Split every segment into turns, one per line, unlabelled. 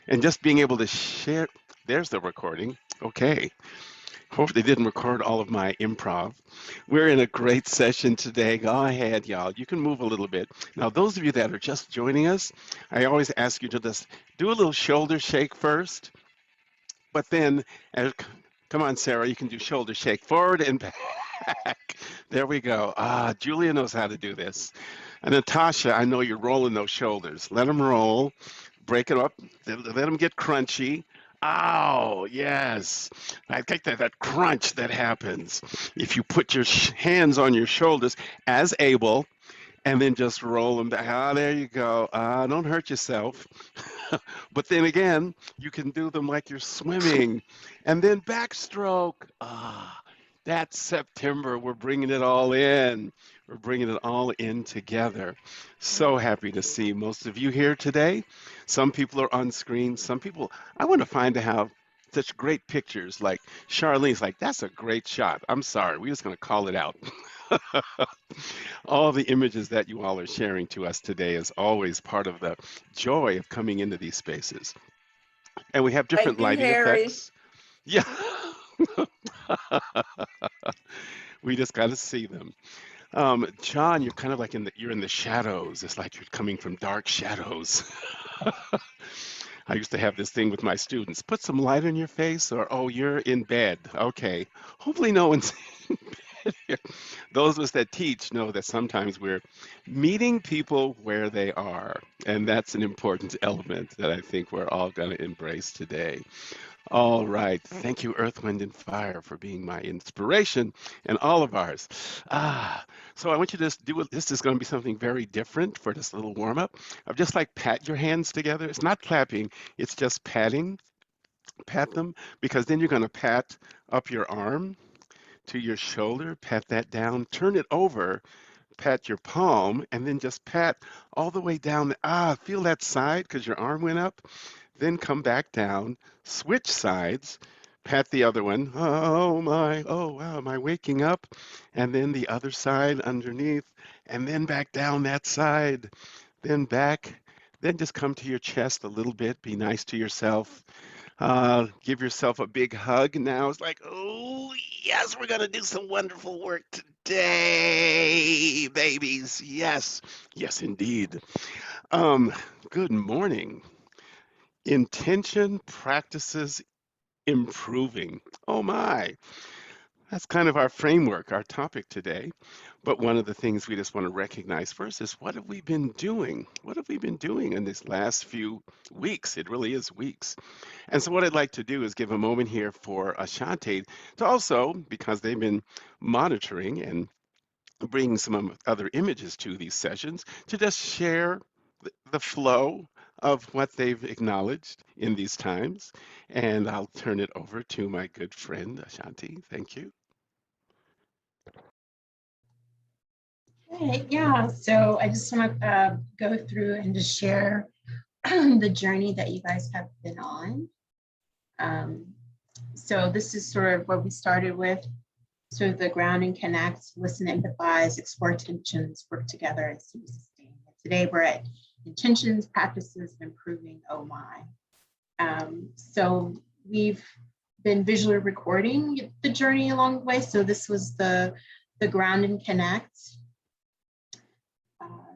And just being able to share, there's the recording. Okay. Hope they didn't record all of my improv. We're in a great session today. Go ahead, y'all. You can move a little bit. Now, those of you that are just joining us, I always ask you to just do a little shoulder shake first, but then, come on, Sarah, you can do shoulder shake forward and back. There we go. Ah, Julia knows how to do this. And Natasha, I know you're rolling those shoulders. Let them roll. Break it up. Let them get crunchy. Ow, yes. I think that crunch that happens if you put your hands on your shoulders as able and then just roll them back. Ah, there you go. Don't hurt yourself. But then again, you can do them like you're swimming. And then backstroke. That's September. We're bringing it all in. We're bringing it all in together. So happy to see most of you here today. Some people are on screen. Some people, I want to find to have such great pictures. Like Charlene's like, that's a great shot. I'm sorry. We're just going to call it out. All the images that you all are sharing to us today is always part of the joy of coming into these spaces. And we have different
Thank you,
lighting
Harry.
effects. Yeah, we just got to see them. John, you're kind of like you're in the shadows. It's like you're coming from dark shadows. I used to have this thing with my students. Put some light on your face, or oh, you're in bed. Okay. Hopefully, no one's in bed here. Those of us that teach know that sometimes we're meeting people where they are, and that's an important element that I think we're all going to embrace today. All right. Thank you, Earth, Wind, and Fire, for being my inspiration and all of ours. So I want you to just do it. This is going to be something very different for this little warm up. Of just like pat your hands together. It's not clapping, it's just patting. Pat them because then you're going to pat up your arm to your shoulder, pat that down, turn it over, pat your palm, and then just pat all the way down. Feel that side because your arm went up. Then come back down, switch sides, pat the other one. Oh my, oh wow, am I waking up? And then the other side underneath, and then back down that side, then back. Then just come to your chest a little bit, be nice to yourself. Give yourself a big hug. Now it's like, oh, yes, we're going to do some wonderful work today, babies. Yes, yes, indeed. Um, Good morning. Intention practices improving. Oh my, that's kind of our framework, our topic today. But one of the things we just want to recognize first is what have we been doing? What have we been doing in these last few weeks? It really is weeks. And so, what I'd like to do is give a moment here for Ashante to also, because they've been monitoring and bringing some other images to these sessions, to just share the flow of what they've acknowledged in these times. And I'll turn it over to my good friend Ashanti. Thank you.
Okay, yeah, so I just want to go through and just share the journey that you guys have been on. Um, so this is sort of what we started with, sort of the ground and connect, listen, empathize, explore tensions, work together, and see sustain. Today we're at intentions, practices, and improving oh my. So we've been visually recording the journey along the way. So this was the ground and connect.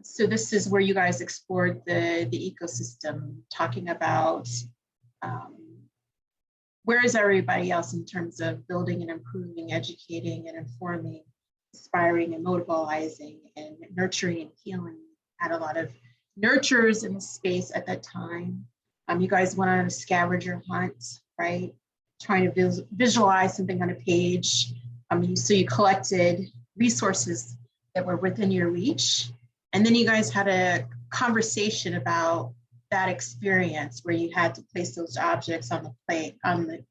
So this is where you guys explored the ecosystem, talking about where is everybody else in terms of building and improving, educating and informing, inspiring and mobilizing and nurturing and healing. Had a lot of nurtures in the space at that time. You guys went on a scavenger hunt, right? Trying to visualize something on a page. So you collected resources that were within your reach. And then you guys had a conversation about that experience where you had to place those objects on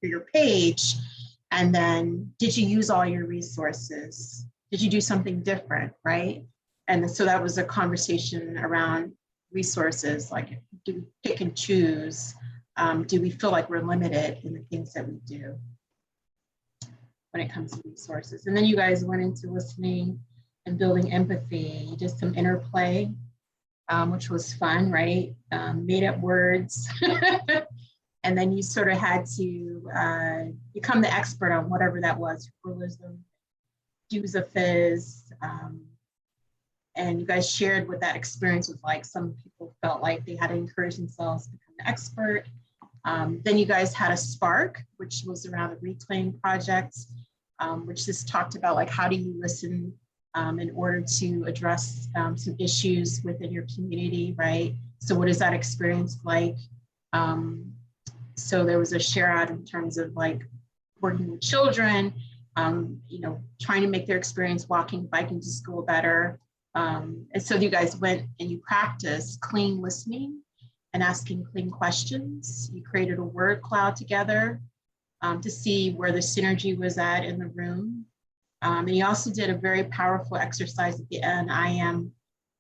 your page. And then did you use all your resources? Did you do something different, right? And so that was a conversation around resources, like do we pick and choose? Do we feel like we're limited in the things that we do when it comes to resources? And then you guys went into listening and building empathy. You did some interplay, which was fun, right? Made up words and then you sort of had to become the expert on whatever that was, pluralism, use a fizz, and you guys shared what that experience was like. Some people felt like they had to encourage themselves to become the expert. Then you guys had a spark, which was around the Reclaim Project, which just talked about like how do you listen in order to address some issues within your community, right? So what is that experience like? So there was a share out in terms of like working with children, you know, trying to make their experience walking, biking to school better. And so you guys went and you practiced clean listening and asking clean questions. You created a word cloud together to see where the synergy was at in the room. And you also did a very powerful exercise at the end, I am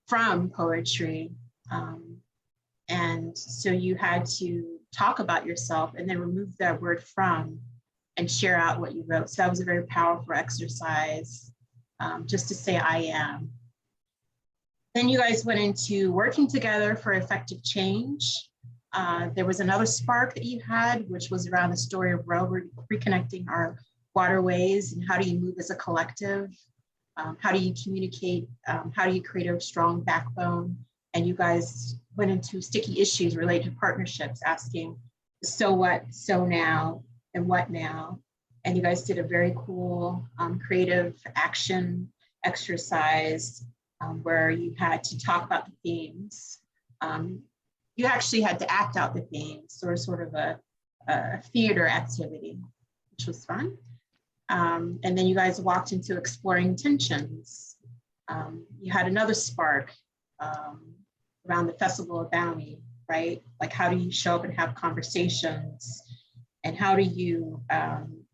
from poetry. And so you had to talk about yourself and then remove that word from and share out what you wrote. So that was a very powerful exercise, just to say I am. Then you guys went into working together for effective change. There was another spark that you had, which was around the story of road, reconnecting our waterways and how do you move as a collective? How do you communicate? How do you create a strong backbone? And you guys went into sticky issues related to partnerships, asking, so what, so now, and what now? And you guys did a very cool creative action exercise where you had to talk about the themes. You actually had to act out the themes, or sort of a theater activity, which was fun. And then you guys walked into exploring tensions. You had another spark around the Festival of Bounty, right? Like how do you show up and have conversations? And how do you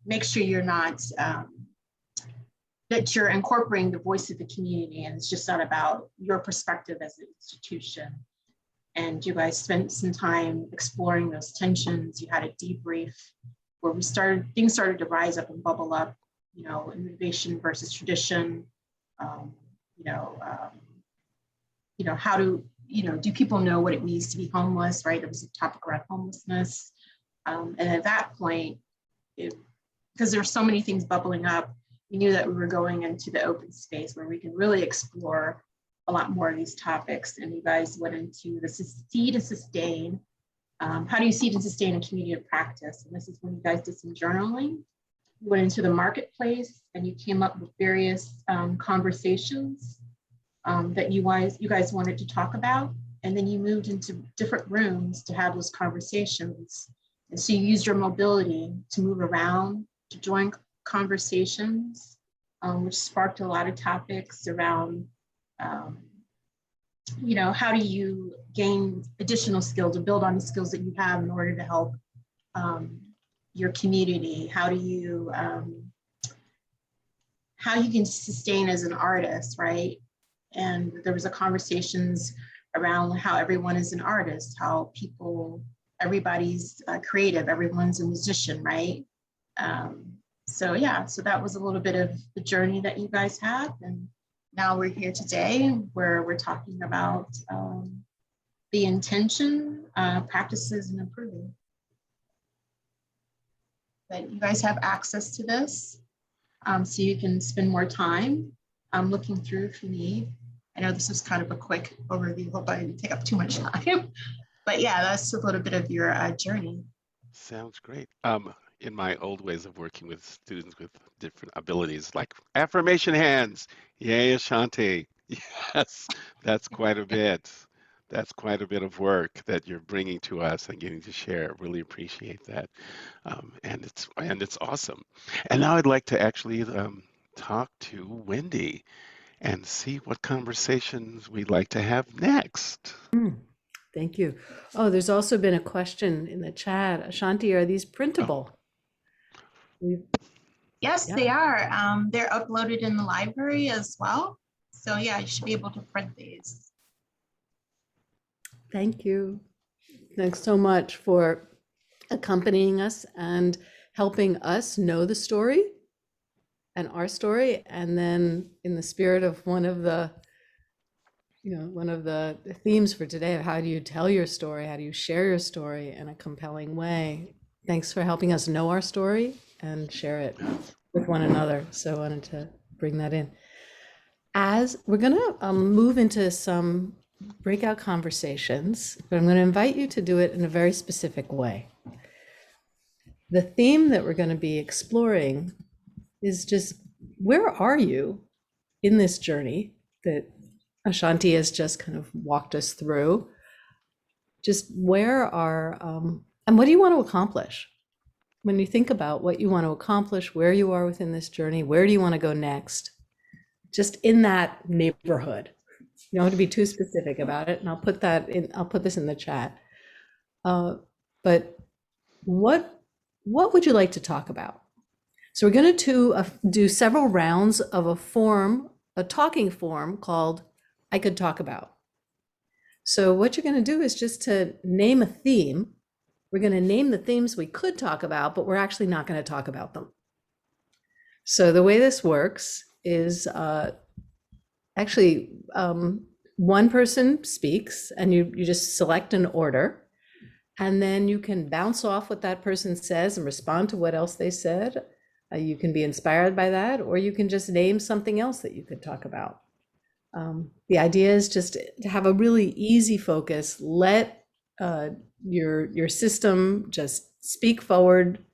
make sure you're not, that you're incorporating the voice of the community and it's just not about your perspective as an institution. And you guys spent some time exploring those tensions. You had a debrief where things started to rise up and bubble up, you know, innovation versus tradition, how do people know what it means to be homeless, right? It was a topic around homelessness. And at that point, because there were so many things bubbling up, we knew that we were going into the open space where we can really explore a lot more of these topics. And you guys went into the seed and sustain. How do you seed and sustain a community of practice? And this is when you guys did some journaling. You went into the marketplace and you came up with various conversations that you guys wanted to talk about. And then you moved into different rooms to have those conversations. And so you used your mobility to move around, to join conversations, which sparked a lot of topics around, how do you gain additional skills to build on the skills that you have in order to help your community? How you can sustain as an artist, right? And there was a conversations around how everyone is an artist, how everybody's creative, everyone's a musician, right? So that was a little bit of the journey that you guys had. And now we're here today where we're talking about the intention, practices, and improving. That you guys have access to this so you can spend more time looking through if you need. I know this is kind of a quick overview. Hope I didn't take up too much time. But yeah, that's a little bit of your journey.
Sounds great. In my old ways of working with students with different abilities, like affirmation hands, yay, Ashanti. Yes, that's quite a bit. That's quite a bit of work that you're bringing to us and getting to share. Really appreciate that, and it's awesome. And now I'd like to actually talk to Wendy and see what conversations we'd like to have next.
Thank you. Oh, there's also been a question in the chat. Ashanti, are these printable?
Yes, they are. They're uploaded in the library as well. So yeah, you should be able to print these.
Thank you. Thanks so much for accompanying us and helping us know the story and our story. And then in the spirit of one of the one of the themes for today of how do you tell your story? How do you share your story in a compelling way? Thanks for helping us know our story and share it with one another. So I wanted to bring that in. As we're going to move into some breakout conversations, but I'm going to invite you to do it in a very specific way. The theme that we're going to be exploring is just, where are you in this journey that Ashanti has just kind of walked us through? Just where are, and what do you want to accomplish? When you think about what you want to accomplish, where you are within this journey, where do you want to go next? Just in that neighborhood. You don't have to be too specific about it, and I'll put this in the chat. But what would you like to talk about? So we're going to do several rounds of a talking form called I Could Talk About. So what you're going to do is just to name a theme. We're going to name the themes we could talk about, but we're actually not going to talk about them. So the way this works is one person speaks and you just select an order, and then you can bounce off what that person says and respond to what else they said. You can be inspired by that, or you can just name something else that you could talk about. The idea is just to have a really easy focus. Let your system just speak forward.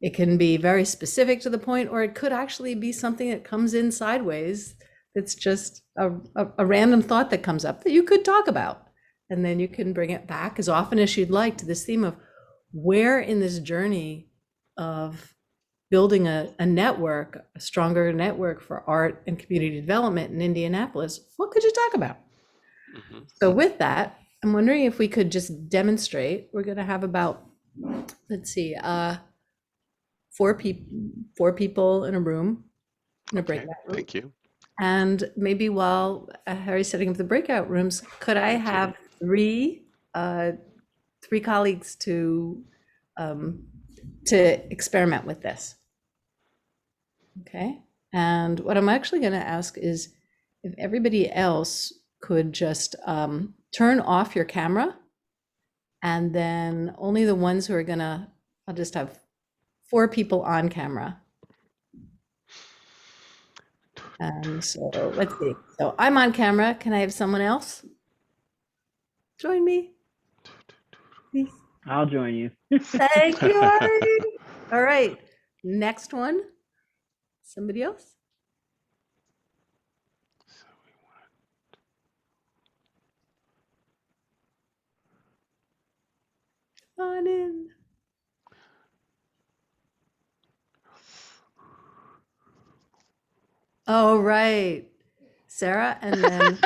It can be very specific to the point, or it could actually be something that comes in sideways. That's just a random thought that comes up that you could talk about. And then you can bring it back as often as you'd like to this theme of where in this journey of building a network, a stronger network for art and community development in Indianapolis, what could you talk about? Mm-hmm. So with that, I'm wondering if we could just demonstrate. We're going to have about, let's see, four people in a room, in a breakout room. Thank you. And maybe while Harry's setting up the breakout rooms, could I have three colleagues to experiment with this? Okay. And what I'm actually going to ask is if everybody else could just turn off your camera, and then only the ones who are I'll just have 4 people on camera. And so let's see. So I'm on camera. Can I have someone else join me? Please.
I'll join you.
Thank you, Ari. All right. Next one. Somebody else? Come on in. Oh, right. Sarah, and then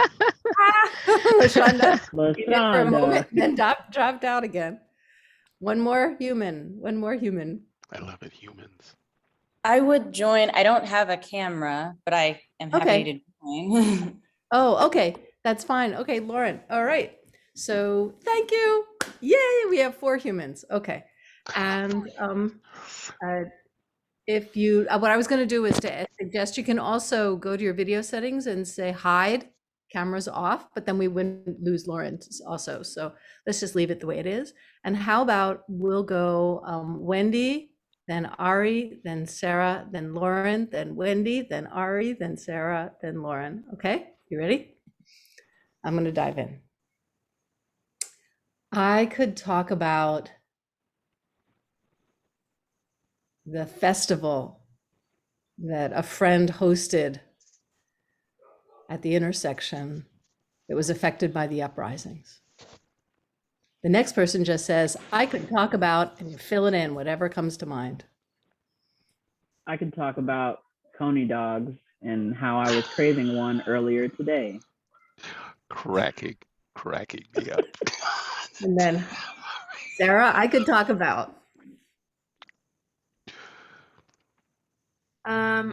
LaShonda. For a moment, then dropped out again. One more human.
I love it, humans.
I would join. I don't have a camera, but I am happy to join.
Oh, okay. That's fine. Okay, Lauren. All right. So thank you. Yay, we have 4 humans. Okay. And if you, what I was going to do is to suggest you can also go to your video settings and say hide cameras off, but then we wouldn't lose Lauren also. So let's just leave it the way it is. And how about we'll go Wendy, then Ari, then Sarah, then Lauren, then Wendy, then Ari, then Sarah, then Lauren. Okay, you ready? I'm going to dive in. I could talk about the festival that a friend hosted at the intersection that was affected by the uprisings. The next person just says, I could talk about, and you fill it in, whatever comes to mind.
I could talk about coney dogs and how I was craving one earlier today.
Cracking me up.
And then Sarah, I could talk about.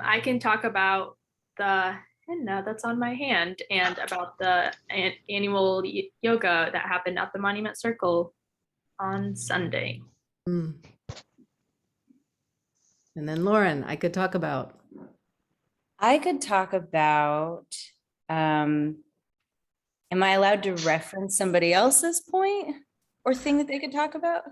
I can talk about the henna that's on my hand and about the annual yoga that happened at the Monument Circle on Sunday.
And then Lauren, I could talk about
Am I allowed to reference somebody else's point or thing that they could talk about?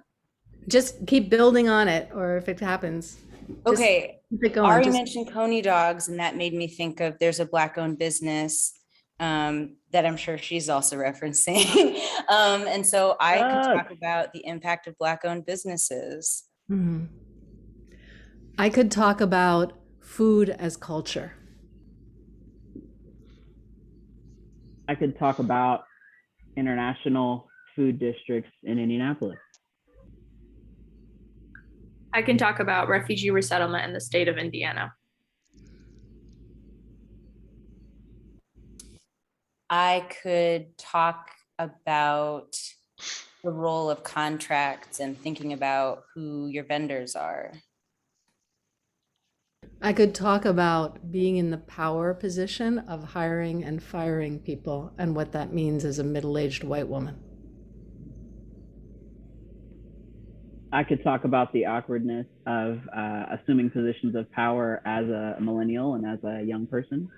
Just keep building on it, or if it happens, just
Okay,
keep it going.
Ari
Just,
mentioned Coney Dogs, and that made me think of there's a Black-owned business that I'm sure she's also referencing. And so I could talk about the impact of Black-owned businesses.
Mhm. I could talk about food as culture.
I could talk about international food districts in Indianapolis.
I can talk about refugee resettlement in the state of Indiana.
I could talk about the role of contracts and thinking about who your vendors are.
I could talk about being in the power position of hiring and firing people and what that means as a middle-aged white woman.
I could talk about the awkwardness of assuming positions of power as a millennial and as a young person.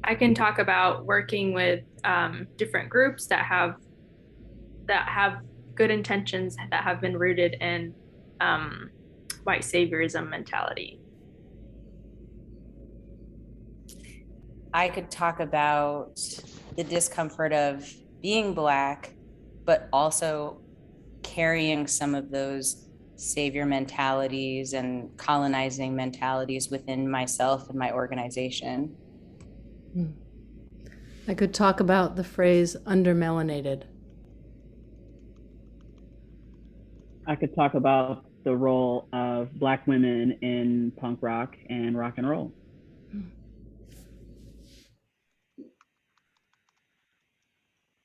I can talk about working with different groups that have good intentions that have been rooted in white saviorism mentality.
I could talk about the discomfort of being Black, but also carrying some of those savior mentalities and colonizing mentalities within myself and my organization.
I could talk about the phrase undermelanated.
I could talk about the role of Black women in punk rock and rock and roll.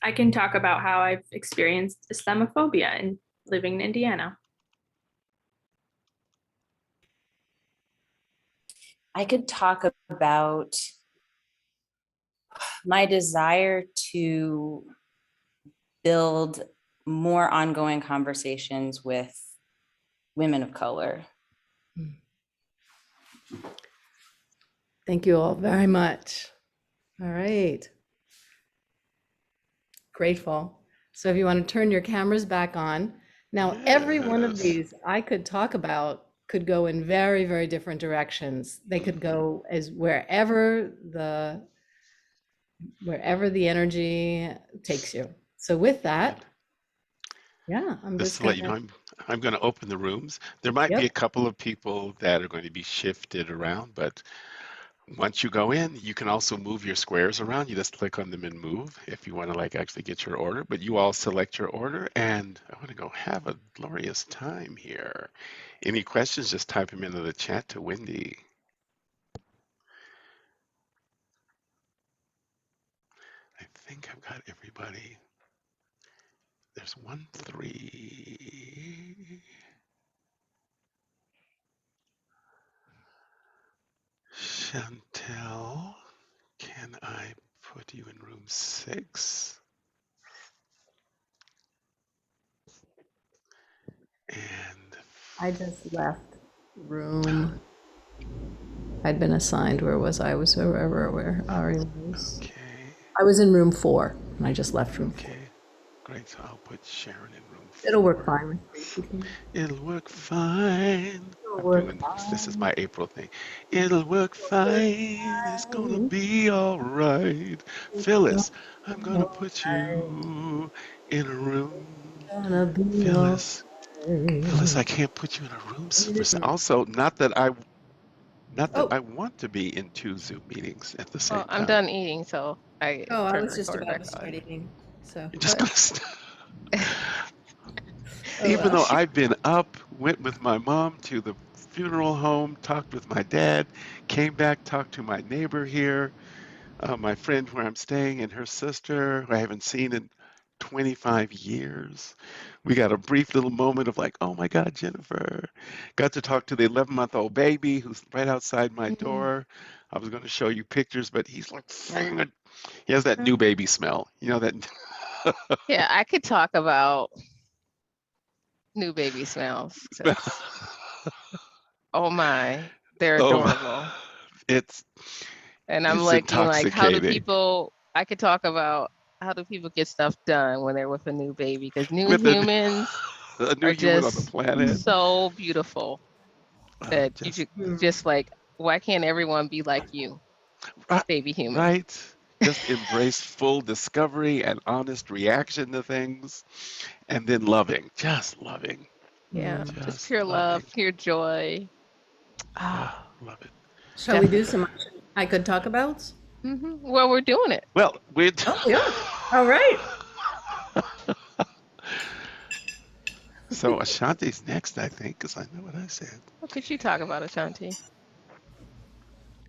I can talk about how I've experienced Islamophobia in living in Indiana.
I could talk about my desire to build more ongoing conversations with women of color.
Thank you all very much. All right. Grateful. So if you want to turn your cameras back on. Now, every one of
Yes.
these I could talk about could go in very, very different directions. They could go as wherever the energy takes you. So with that, yeah, I'm
Just
just
to let you know,
gonna,
I'm going to open the rooms. There might be a
yep.
couple of people that are going to be shifted around, but once you go in, you can also move your squares around. You just click on them and move if you want to like actually get your order, but you all select your order and I want to go have a glorious time here. Any questions, just type them into the chat to Wendy. I think I've got everybody. There's 1, 3. Chantel, can I put you in room 6? And
I just left room. I'd been assigned. Where was I? I was where Ari was.
okay,
I was in room 4, and I just left room 4.
okay, great. So I'll put Sharon in room 4.
It'll work fine with 3 people.
It'll work fine.
It'll
I'm
work
doing this is
fine.
my April thing. It'll work fine. It's gonna be all right. Phyllis, I'm gonna put you in a room.
Gonna be
Phyllis, Phyllis, I
alright.
can't put you in a room. Also, not that I
Oh,
want to be in 2 Zoom meetings at the
Well,
same
I'm
time.
done eating, so I
oh, I
turn
was
the
just
recorder
about
back
to start
on.
eating. So,
You're just
but,
gonna
oh
even
well.
though I've been up, went with my mom to the funeral home, talked with my dad, came back, talked to my neighbor here, my friend where I'm staying, and her sister, who I haven't seen in 25 years. We got a brief little moment of like, oh my God, Jennifer. Got to talk to the 11-month-old baby who's right outside my door. I was going to show you pictures, but he's like, he has that new baby smell. You know that.
Yeah, I could talk about new baby smells. 'Cause, oh my, they're
Oh,
adorable.
It's
And I'm
it's
like, how do
intoxicating.
people, I could talk about how do people get stuff done when they're with a new baby? Because new
With
humans
a new
are
human on the
just
planet.
so beautiful that you
Just
just like, why can't everyone be like you,
right,
baby human?
right. Just embrace full discovery and honest reaction to things, and then loving, just loving,
Yeah,
Mm.
just
just
pure love,
loving.
pure joy.
Ah,
Ah,
love it.
Shall we do
definitely.
some I could talk about?
Well, we're doing it.
Well, we're
Oh, yeah. All right.
so Ashanti's next, I think, because I know what I said.
What could you talk about, Ashanti?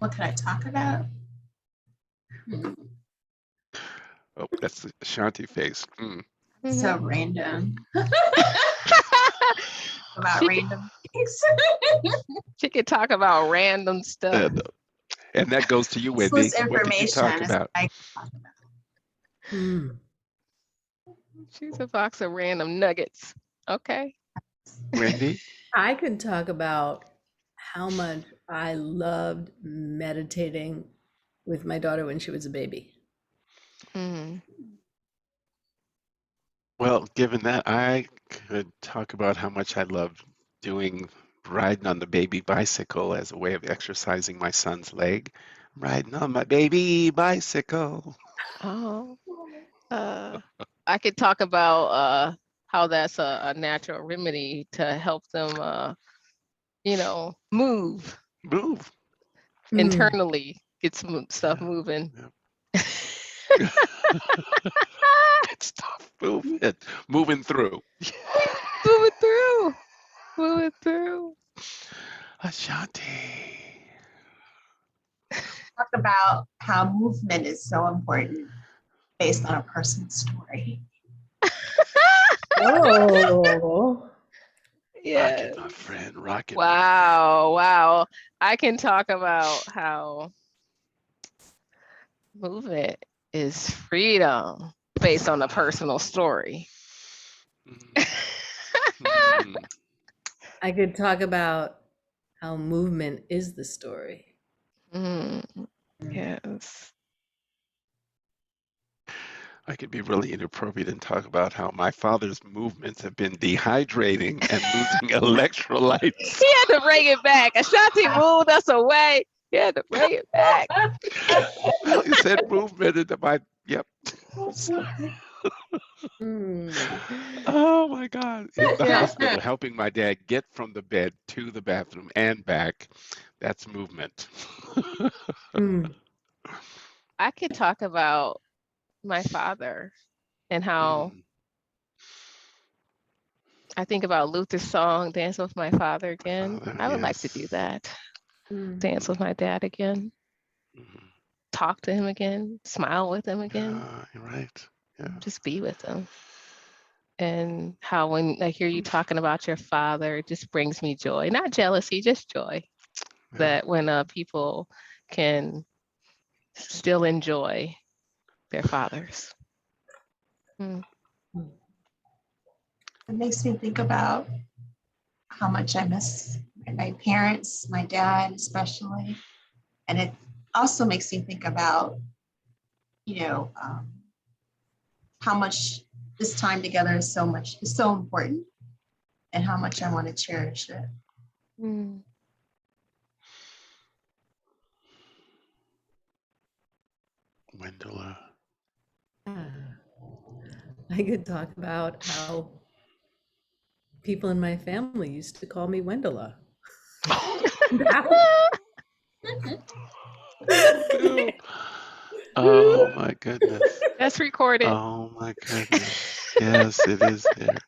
What could I talk about? Hmm,
Oh, that's the Ashanti face. Mm.
So random. About
She could,
random things.
she could talk about random stuff.
And, and that goes to you,
Useless
Wendy. What could you talk
information is what
about?
I can talk about.
Mm.
She's a box of random nuggets. Okay.
Wendy?
I could talk about how much I loved meditating with my daughter when she was a baby.
Mm.
Well, given that, I could talk about how much I love doing riding on the baby bicycle as a way of exercising my son's leg. Riding on my baby bicycle.
Oh, I could talk about how that's a natural remedy to help them, move
Move.
Mm.
internally, get some stuff
Yeah,
moving.
yeah. Good stuff. Move it. Moving through.
Move it through. Move it through.
Ashanti.
Talk about how movement is so important based on a person's story.
Oh.
Rock it,
Yeah.
my friend. Rock it, my friend.
Wow. Wow. I can talk about how movement is freedom based on a personal story.
Mm, mm.
I could talk about how movement is the story.
Mm, yes.
I could be really inappropriate and talk about how my father's movements have been dehydrating and losing electrolytes.
He had to bring it back. Ashanti moved us away. He had to bring it back.
Well, you said movement into my, yep.
Mm.
Oh my God. In the
Yeah.
hospital, helping my dad get from the bed to the bathroom and back. That's movement.
Mm.
I could talk about my father and how
Mm.
I think about Luther's song, Dance with My Father again.
Father,
I would like to do
yes.
that.
Mm.
Dance with my dad again,
Mhm.
talk to him again, smile with him again,
Yeah, you're right. Yeah.
just be with him. And how when I hear you talking about your father, it just brings me joy, not jealousy, just joy.
Yeah.
That when people can still enjoy their fathers. Mm.
It makes me think about how much I miss my parents, my dad especially. And it also makes me think about, how much this time together is so important and how much I want to cherish it.
Mm.
Wendella.
I could talk about how people in my family used to call me Wendella.
No. Oh my goodness.
That's recorded.
Oh my goodness. Yes, it is there.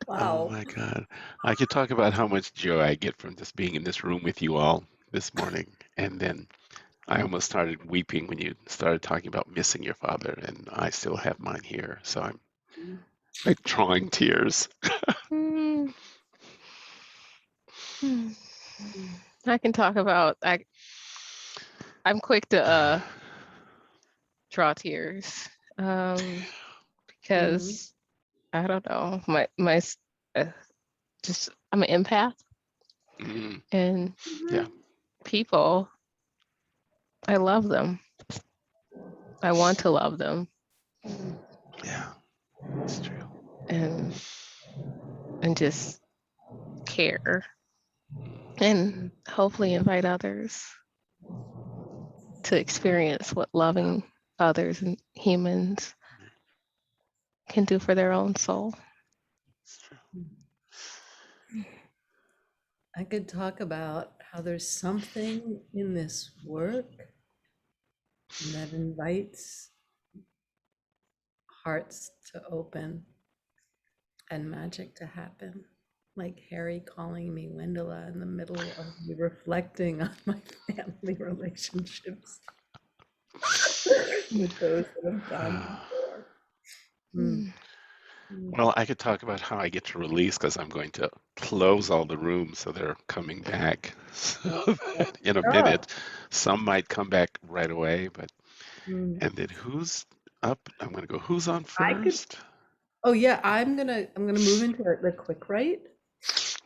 Oh
Wow.
my God. I could talk about how much joy I get from just being in this room with you all this morning. And then I almost started weeping when you started talking about missing your father, and I still have mine here. So I'm like drawing tears.
Mm. Mm. I can talk about I'm quick to draw tears because I don't know my just I'm an empath
Mm,
and
yeah.
people I love them. I want to love them
Yeah, it's true.
and just care and hopefully invite others to experience what loving others and humans can do for their own soul.
It's true.
I could talk about how there's something in this work that invites hearts to open and magic to happen. Like Harry calling me Wendella in the middle of me reflecting on my family relationships with those that have gone before. Mm.
Well, I could talk about how I get to release because I'm going to close all the rooms so they're coming back. So that in a minute, some might come back right away, but
Mm.
and then who's up? I'm going to go. Who's on
I could.
first?
Oh yeah, I'm gonna move into the quick right.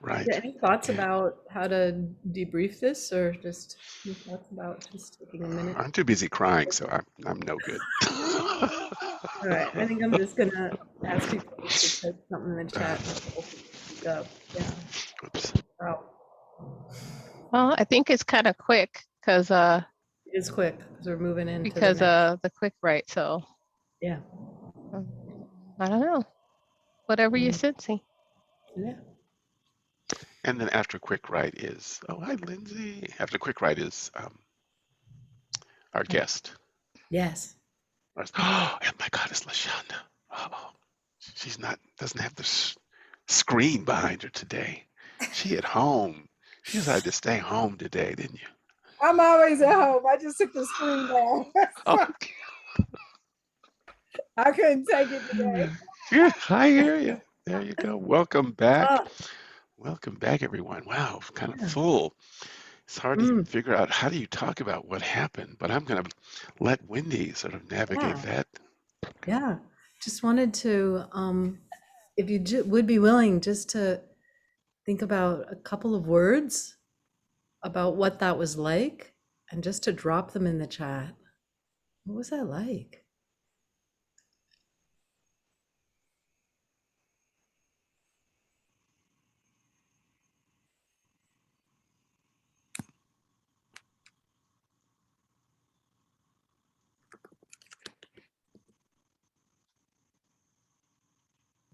Right.
Any thoughts
Okay.
about how to debrief this, or just any thoughts about just taking a minute?
I'm too busy crying, so I'm no good.
All right, I think I'm just gonna ask you folks to type something in the chat and we'll speak up. Yeah.
Oops.
Wow.
Well, I think it's kind of quick because
It is quick because we're moving into the next.
the quick right. So
Yeah.
I don't know. Whatever you're sensing.
Yeah.
And then after quick write is, oh, hi, Lindsay. After quick write is our guest.
Yes.
Oh, and my God, it's Lashonda. Oh, she's doesn't have the screen behind her today. She at home. She decided to stay home today, didn't you?
I'm always at home. I just took the screen down.
Oh,
I couldn't take it today.
yeah, I hear you. There you go. Welcome back.
Ah,
Welcome back, everyone. Wow, kind of
Yeah.
full. It's hard to even
Mm.
figure out how do you talk about what happened, but I'm going to let Wendy sort of navigate
Yeah.
that.
Yeah. Just wanted to, if you would be willing, just to think about a couple of words about what that was like, and just to drop them in the chat. What was that like?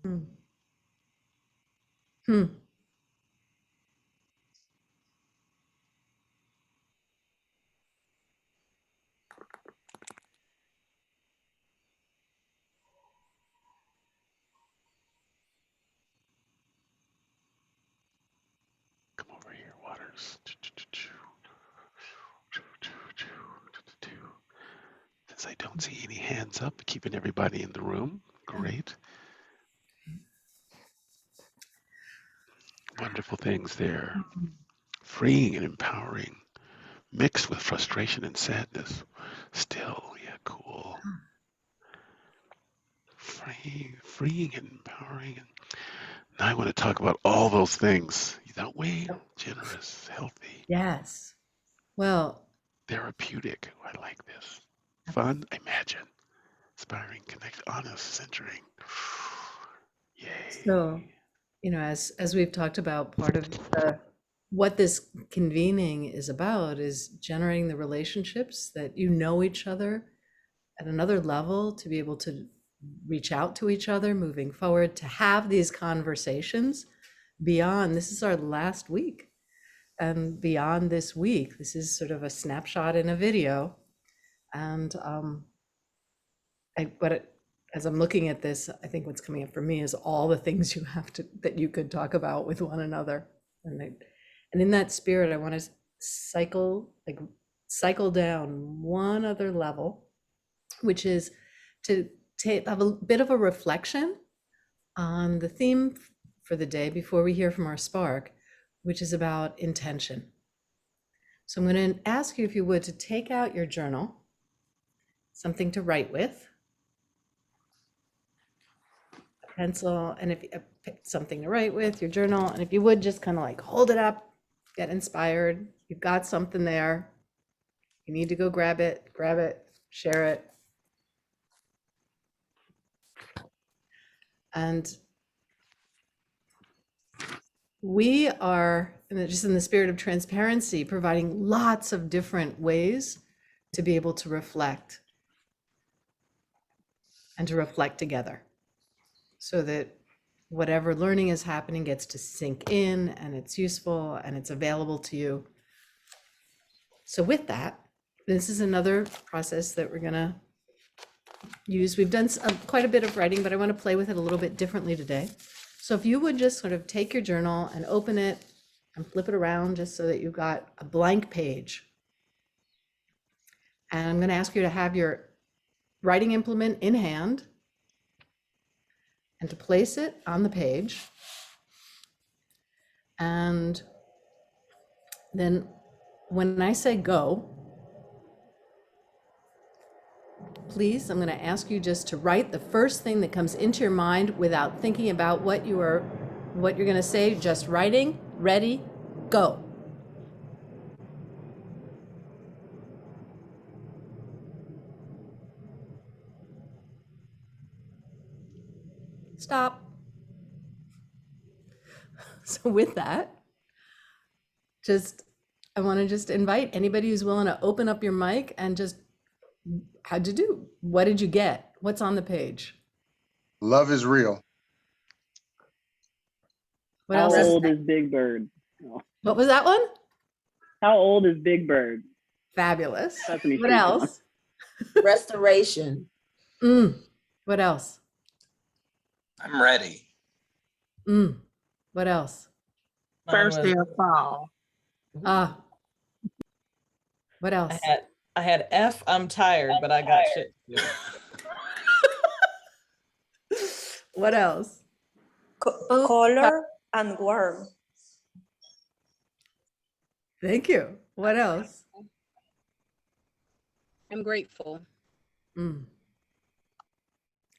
Hmm. Hmm.
Come over here, Waters. Since I don't see any hands up, keeping everybody in the room. Great. Wonderful things there. Freeing and empowering, mixed with frustration and sadness. Still, yeah, cool. Freeing and empowering. And now I want to talk about all those things, don't we? Generous, healthy,
Yes. Well,
therapeutic. Oh, I like this. Fun, imagine. Inspiring, connect, honest, centering. Yay.
so, as we've talked about, part of what this convening is about is generating the relationships that each other at another level, to be able to reach out to each other moving forward, to have these conversations beyond. This is our last week, and beyond this week, this is sort of a snapshot in a video. And as I'm looking at this, I think what's coming up for me is all the things that you could talk about with one another. And in that spirit, I want to cycle down one other level, which is to have a bit of a reflection on the theme for the day before we hear from our spark, which is about intention. So I'm going to ask you, if you would, to take out your journal, something to write with, a pencil, and if something to write with, your journal, and if you would, just kind of like hold it up, get inspired. You've got something there. You need to go grab it, share it. And we are, just in the spirit of transparency, providing lots of different ways to be able to reflect and to reflect together so that whatever learning is happening gets to sink in and it's useful and it's available to you. So with that, this is another process that we're gonna use. We've done quite a bit of writing, but I want to play with it a little bit differently today. So if you would just sort of take your journal and open it and flip it around just so that you've got a blank page. And I'm going to ask you to have your writing implement in hand and to place it on the page. And then when I say go, please, I'm going to ask you just to write the first thing that comes into your mind without thinking about what you're going to say, just writing, ready, go. Stop. So with that, I want to just invite anybody who's willing to open up your mic and just, how'd you do? What did you get? What's on the page?
Love is real.
What
How
else?
old is Big Bird? Oh.
What was that one?
How old is Big Bird?
Fabulous.
Sesame
What
Street
else?
Restoration.
What else?
I'm ready.
What else?
First day of fall.
What else?
I had F, I'm tired, but I got shit.
What else?
Color and warm.
Thank you. What else?
I'm grateful.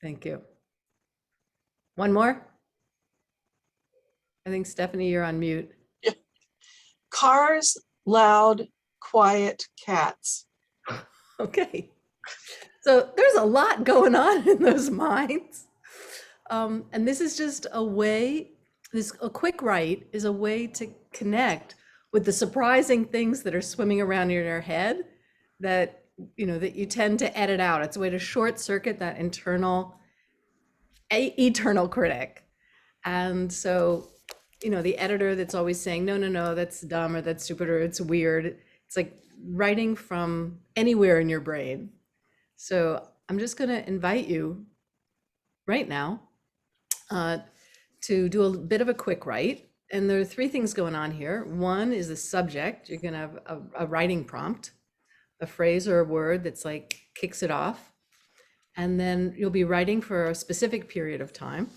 Thank you. One more? I think Stephanie, you're on mute.
Cars, loud, quiet, cats.
Okay. So there's a lot going on in those minds. And this is just a way, a quick write is a way to connect with the surprising things that are swimming around in your head that, that you tend to edit out. It's a way to short circuit that eternal critic. And so, the editor that's always saying, no, that's dumb or that's stupid or it's weird. It's like writing from anywhere in your brain. So I'm just going to invite you right now to do a bit of a quick write. And there are three things going on here. One is the subject. You're going to have a writing prompt, a phrase or a word that's like kicks it off. And then you'll be writing for a specific period of time.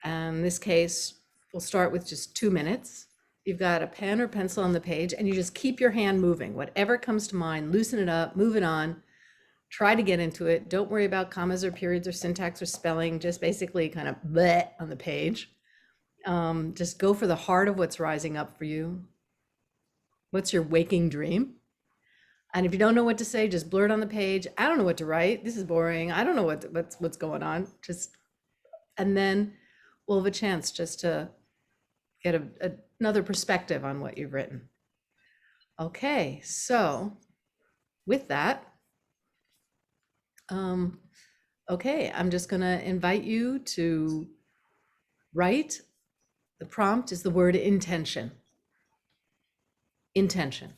And in this case, we'll start with just 2 minutes. You've got a pen or pencil on the page and you just keep your hand moving. Whatever comes to mind, loosen it up, move it on, try to get into it. Don't worry about commas or periods or syntax or spelling, just basically kind of bleh on the page. Just go for the heart of what's rising up for you. What's your waking dream? And if you don't know what to say, just blurt on the page. I don't know what to write. This is boring. I don't know what's going on. And then we'll have a chance just to get another perspective on what you've written. Okay, so with that, okay, I'm just gonna invite you to write. The prompt is the word intention. Intention.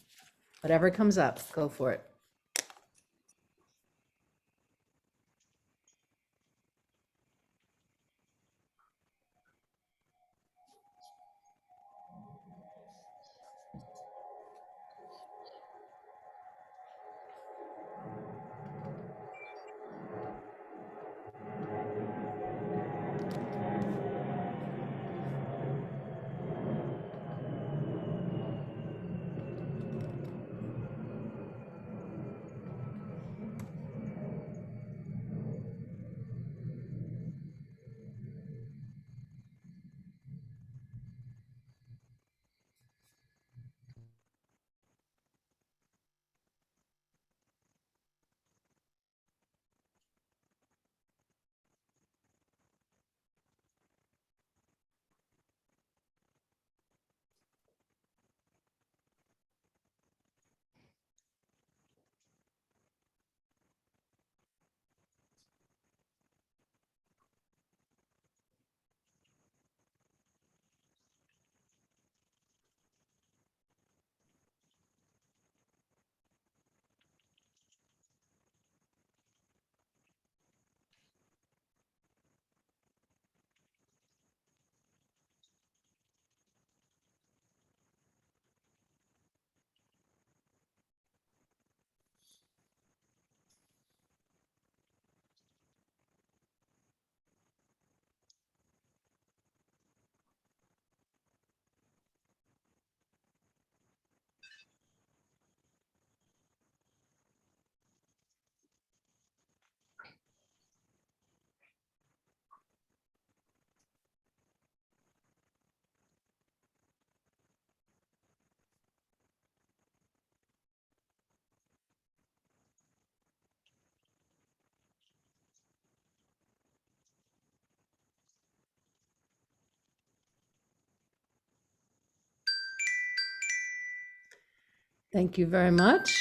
Whatever comes up, go for it. Thank you very much.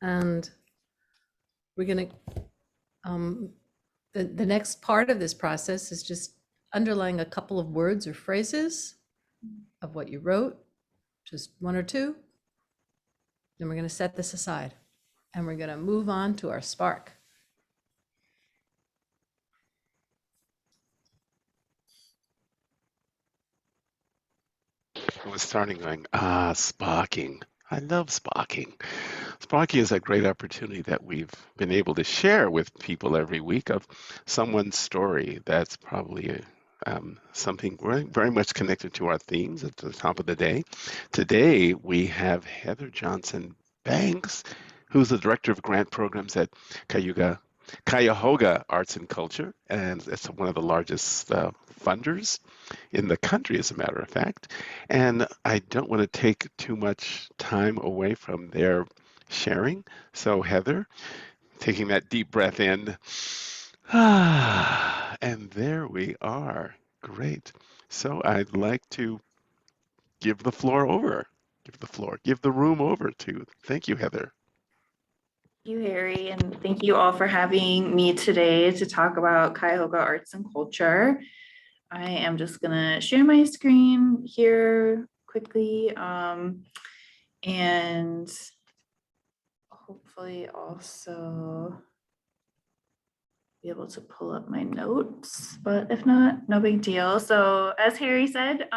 And we're going to, the next part of this process is just underlying a couple of words or phrases of what you wrote, just one or two. Then we're going to set this aside and we're going to move on to our spark.
I was starting going, sparking. I love sparking. Sparking is a great opportunity that we've been able to share with people every week of someone's story that's probably something very much connected to our themes at the top of the day. Today, we have Heather Johnson Banks, who's the Director of Grant Programs at Cuyahoga Arts and Culture, and it's one of the largest funders in the country, as a matter of fact. And I don't want to take too much time away from their sharing. So, Heather, taking that deep breath in, and there we are. Great. So, I'd like to give the floor over. Give the room over to. Thank you, Heather.
Thank you, Harry, and thank you all for having me today to talk about Cuyahoga Arts and Culture. I am just gonna share my screen here quickly, and hopefully also be able to pull up my notes, but if not, no big deal. So as Harry said,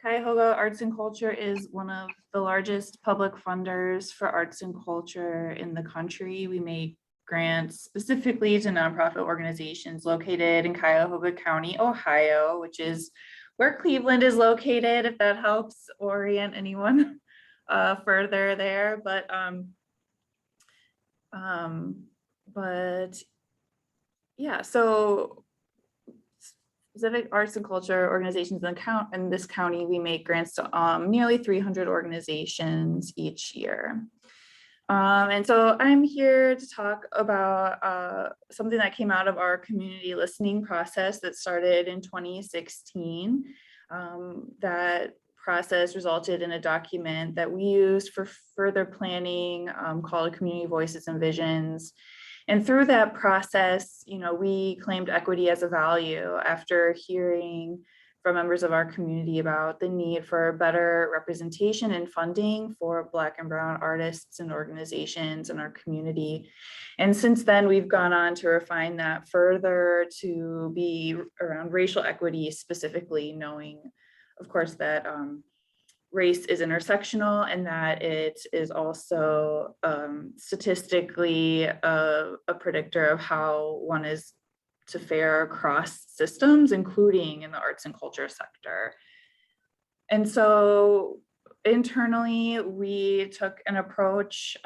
Cuyahoga Arts and Culture is one of the largest public funders for arts and culture in the country. We make grants specifically to nonprofit organizations located in Cuyahoga County, Ohio, which is where Cleveland is located, if that helps orient anyone further there. But yeah, so specific arts and culture organizations in this county, we make grants to nearly 300 organizations each year. And so I'm here to talk about something that came out of our community listening process that started in 2016. That process resulted in a document that we used for further planning called Community Voices and Visions. And through that process, we claimed equity as a value after hearing from members of our community about the need for better representation and funding for Black and Brown artists and organizations in our community. And since then, we've gone on to refine that further to be around racial equity, specifically knowing, of course, that race is intersectional and that it is also statistically a predictor of how one is to fare across systems, including in the arts and culture sector. And so internally, we took an approach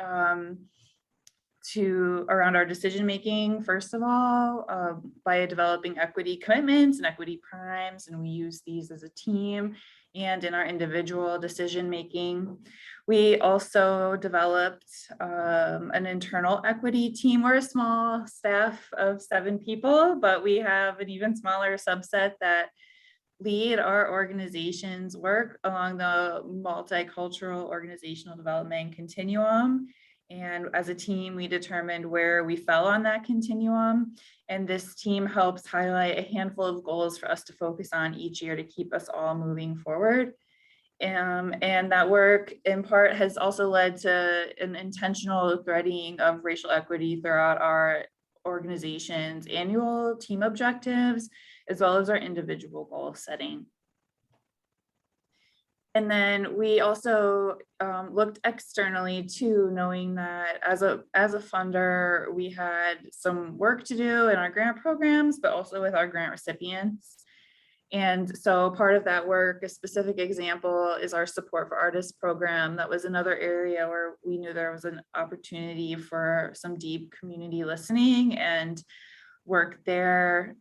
to around our decision making, first of all, by developing equity commitments and equity primes, and we use these as a team and in our individual decision making. We also developed an internal equity team. We're a small staff of 7 people, but we have an even smaller subset that lead our organization's work along the multicultural organizational development continuum. And as a team, we determined where we fell on that continuum. And this team helps highlight a handful of goals for us to focus on each year to keep us all moving forward. And that work in part has also led to an intentional threading of racial equity throughout our organization's annual team objectives, as well as our individual goal setting. And then we also looked externally too, knowing that as a funder, we had some work to do in our grant programs, but also with our grant recipients. And so part of that work, a specific example, is our Support for Artists program. That was another area where we knew there was an opportunity for some deep community listening and work there.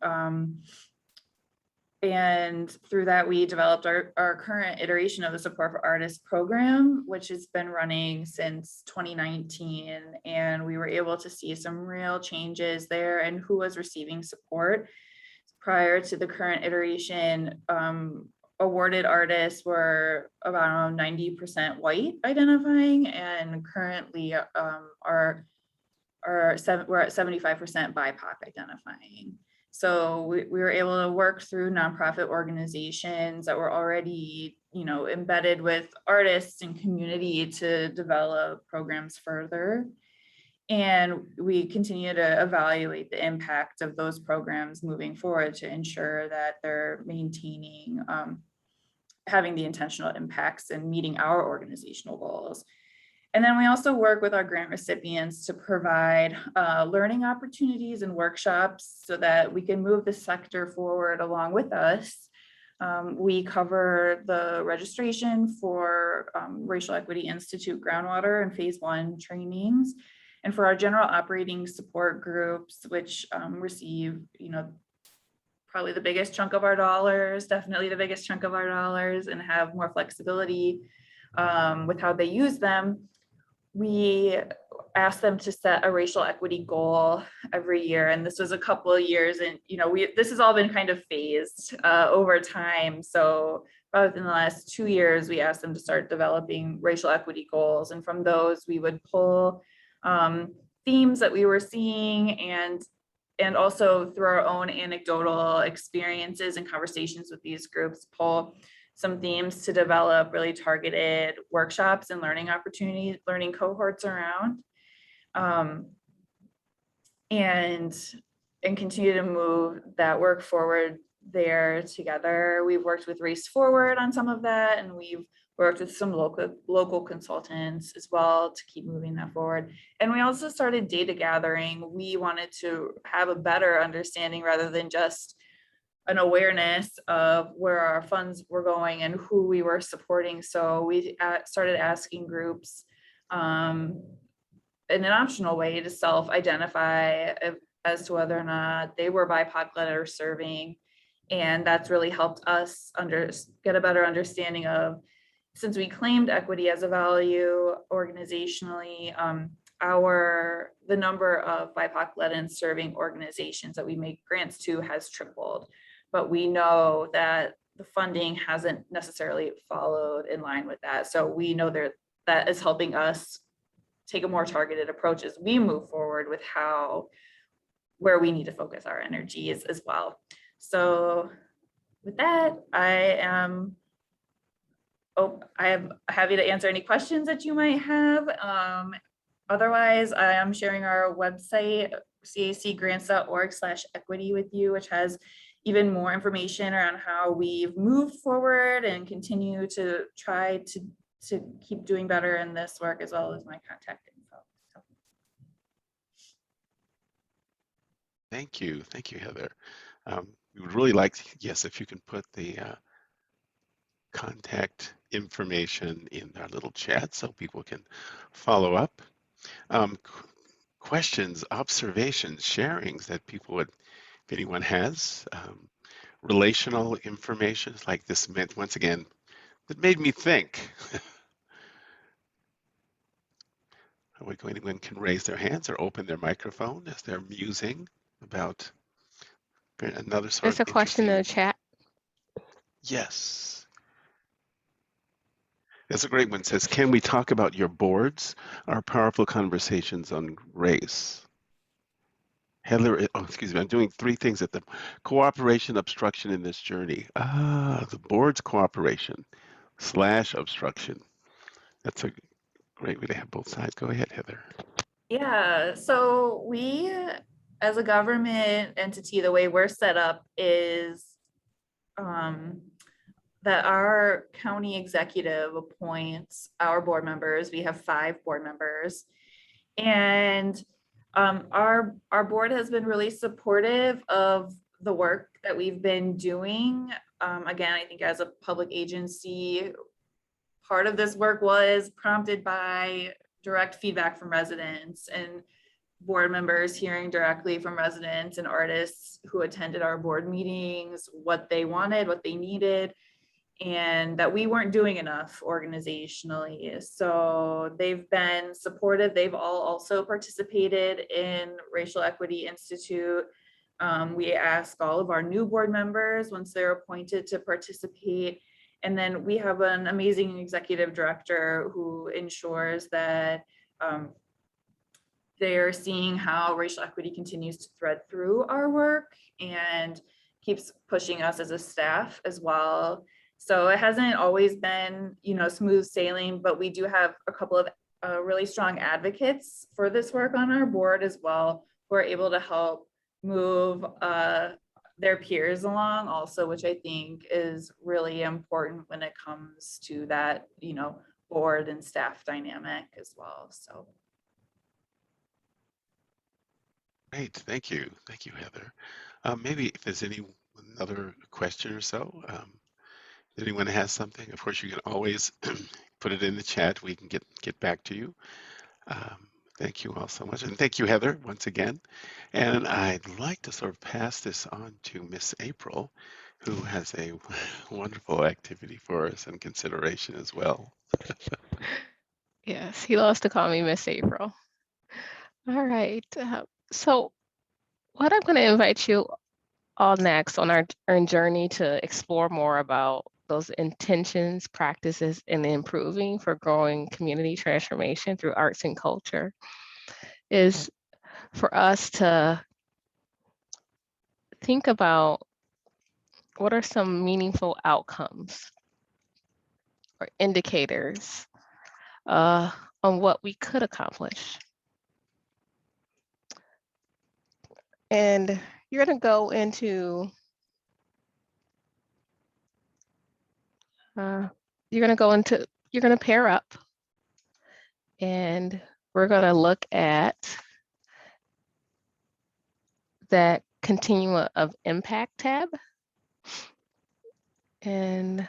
And through that, we developed our current iteration of the Support for Artists program, which has been running since 2019. And we were able to see some real changes there and who was receiving support. Prior to the current iteration, awarded artists were around 90% white identifying, and currently we're at 75% BIPOC identifying. So we were able to work through nonprofit organizations that were already, embedded with artists and community to develop programs further. And we continue to evaluate the impact of those programs moving forward to ensure that they're maintaining, having the intentional impacts and meeting our organizational goals. And then we also work with our grant recipients to provide learning opportunities and workshops so that we can move the sector forward along with us. We cover the registration for Racial Equity Institute groundwater and phase 1 trainings. And for our general operating support groups, which receive, probably the biggest chunk of our dollars, definitely the biggest chunk of our dollars, and have more flexibility with how they use them, we asked them to set a racial equity goal every year. And this was a couple of years, and this has all been kind of phased over time. So probably within the last 2 years, we asked them to start developing racial equity goals. And from those, we would pull themes that we were seeing, and also through our own anecdotal experiences and conversations with these groups, pull some themes to develop really targeted workshops and learning opportunities, learning cohorts around, and continue to move that work forward there together. We've worked with Race Forward on some of that, and we've worked with some local consultants as well to keep moving that forward. And we also started data gathering. We wanted to have a better understanding rather than just an awareness of where our funds were going and who we were supporting. So we started asking groups in an optional way to self-identify as to whether or not they were BIPOC-led or serving. And that's really helped us get a better understanding of, since we claimed equity as a value organizationally, the number of BIPOC-led and serving organizations that we make grants to has tripled. But we know that the funding hasn't necessarily followed in line with that. So we know that is helping us take a more targeted approach as we move forward with where we need to focus our energies as well. So with that, I am happy to answer any questions that you might have. Otherwise, I am sharing our website, cacgrants.org/equity with you, which has even more information around how we've moved forward and continue to try to keep doing better in this work, as well as my contact info. So.
Thank you, Heather. We would really like, yes, if you can put the contact information in our little chat so people can follow up. Questions, observations, sharings that people would, if anyone has, relational information like this meant, once again, that made me think. Anyone can raise their hands or open their microphone as they're musing about another sort
There's
of
a question in the
interesting.
chat.
Yes. That's a great one. It says, can we talk about your boards, our powerful conversations on race? Heather, excuse me, I'm doing 3 things at the cooperation, obstruction in this journey. The board's cooperation / obstruction. That's a great way to have both sides. Go ahead, Heather.
Yeah, so we, as a government entity, the way we're set up is that our county executive appoints our board members. We have 5 board members, and our board has been really supportive of the work that we've been doing. Again, I think as a public agency, part of this work was prompted by direct feedback from residents and board members hearing directly from residents and artists who attended our board meetings, what they wanted, what they needed, and that we weren't doing enough organizationally. So they've been supportive. They've all also participated in Racial Equity Institute We ask all of our new board members once they're appointed to participate. And then we have an amazing executive director who ensures that they're seeing how racial equity continues to thread through our work and keeps pushing us as a staff as well. So it hasn't always been, smooth sailing, but we do have a couple of really strong advocates for this work on our board as well, who are able to help move their peers along also, which I think is really important when it comes to that, board and staff dynamic as well. So.
Great, thank you, Heather. Maybe if there's another question or so, anyone has something, of course you can always put it in the chat. We can get back to you. Thank you all so much, and thank you, Heather, once again. And I'd like to sort of pass this on to Miss April, who has a wonderful activity for us and consideration as well.
Yes, he loves to call me Miss April. All right. So what I'm going to invite you all next on our journey to explore more about those intentions, practices, and improving for growing community transformation through arts and culture is for us to think about what are some meaningful outcomes or indicators on what we could accomplish. And you're going to go into you're going to pair up, and we're going to look at that continuum of impact tab. And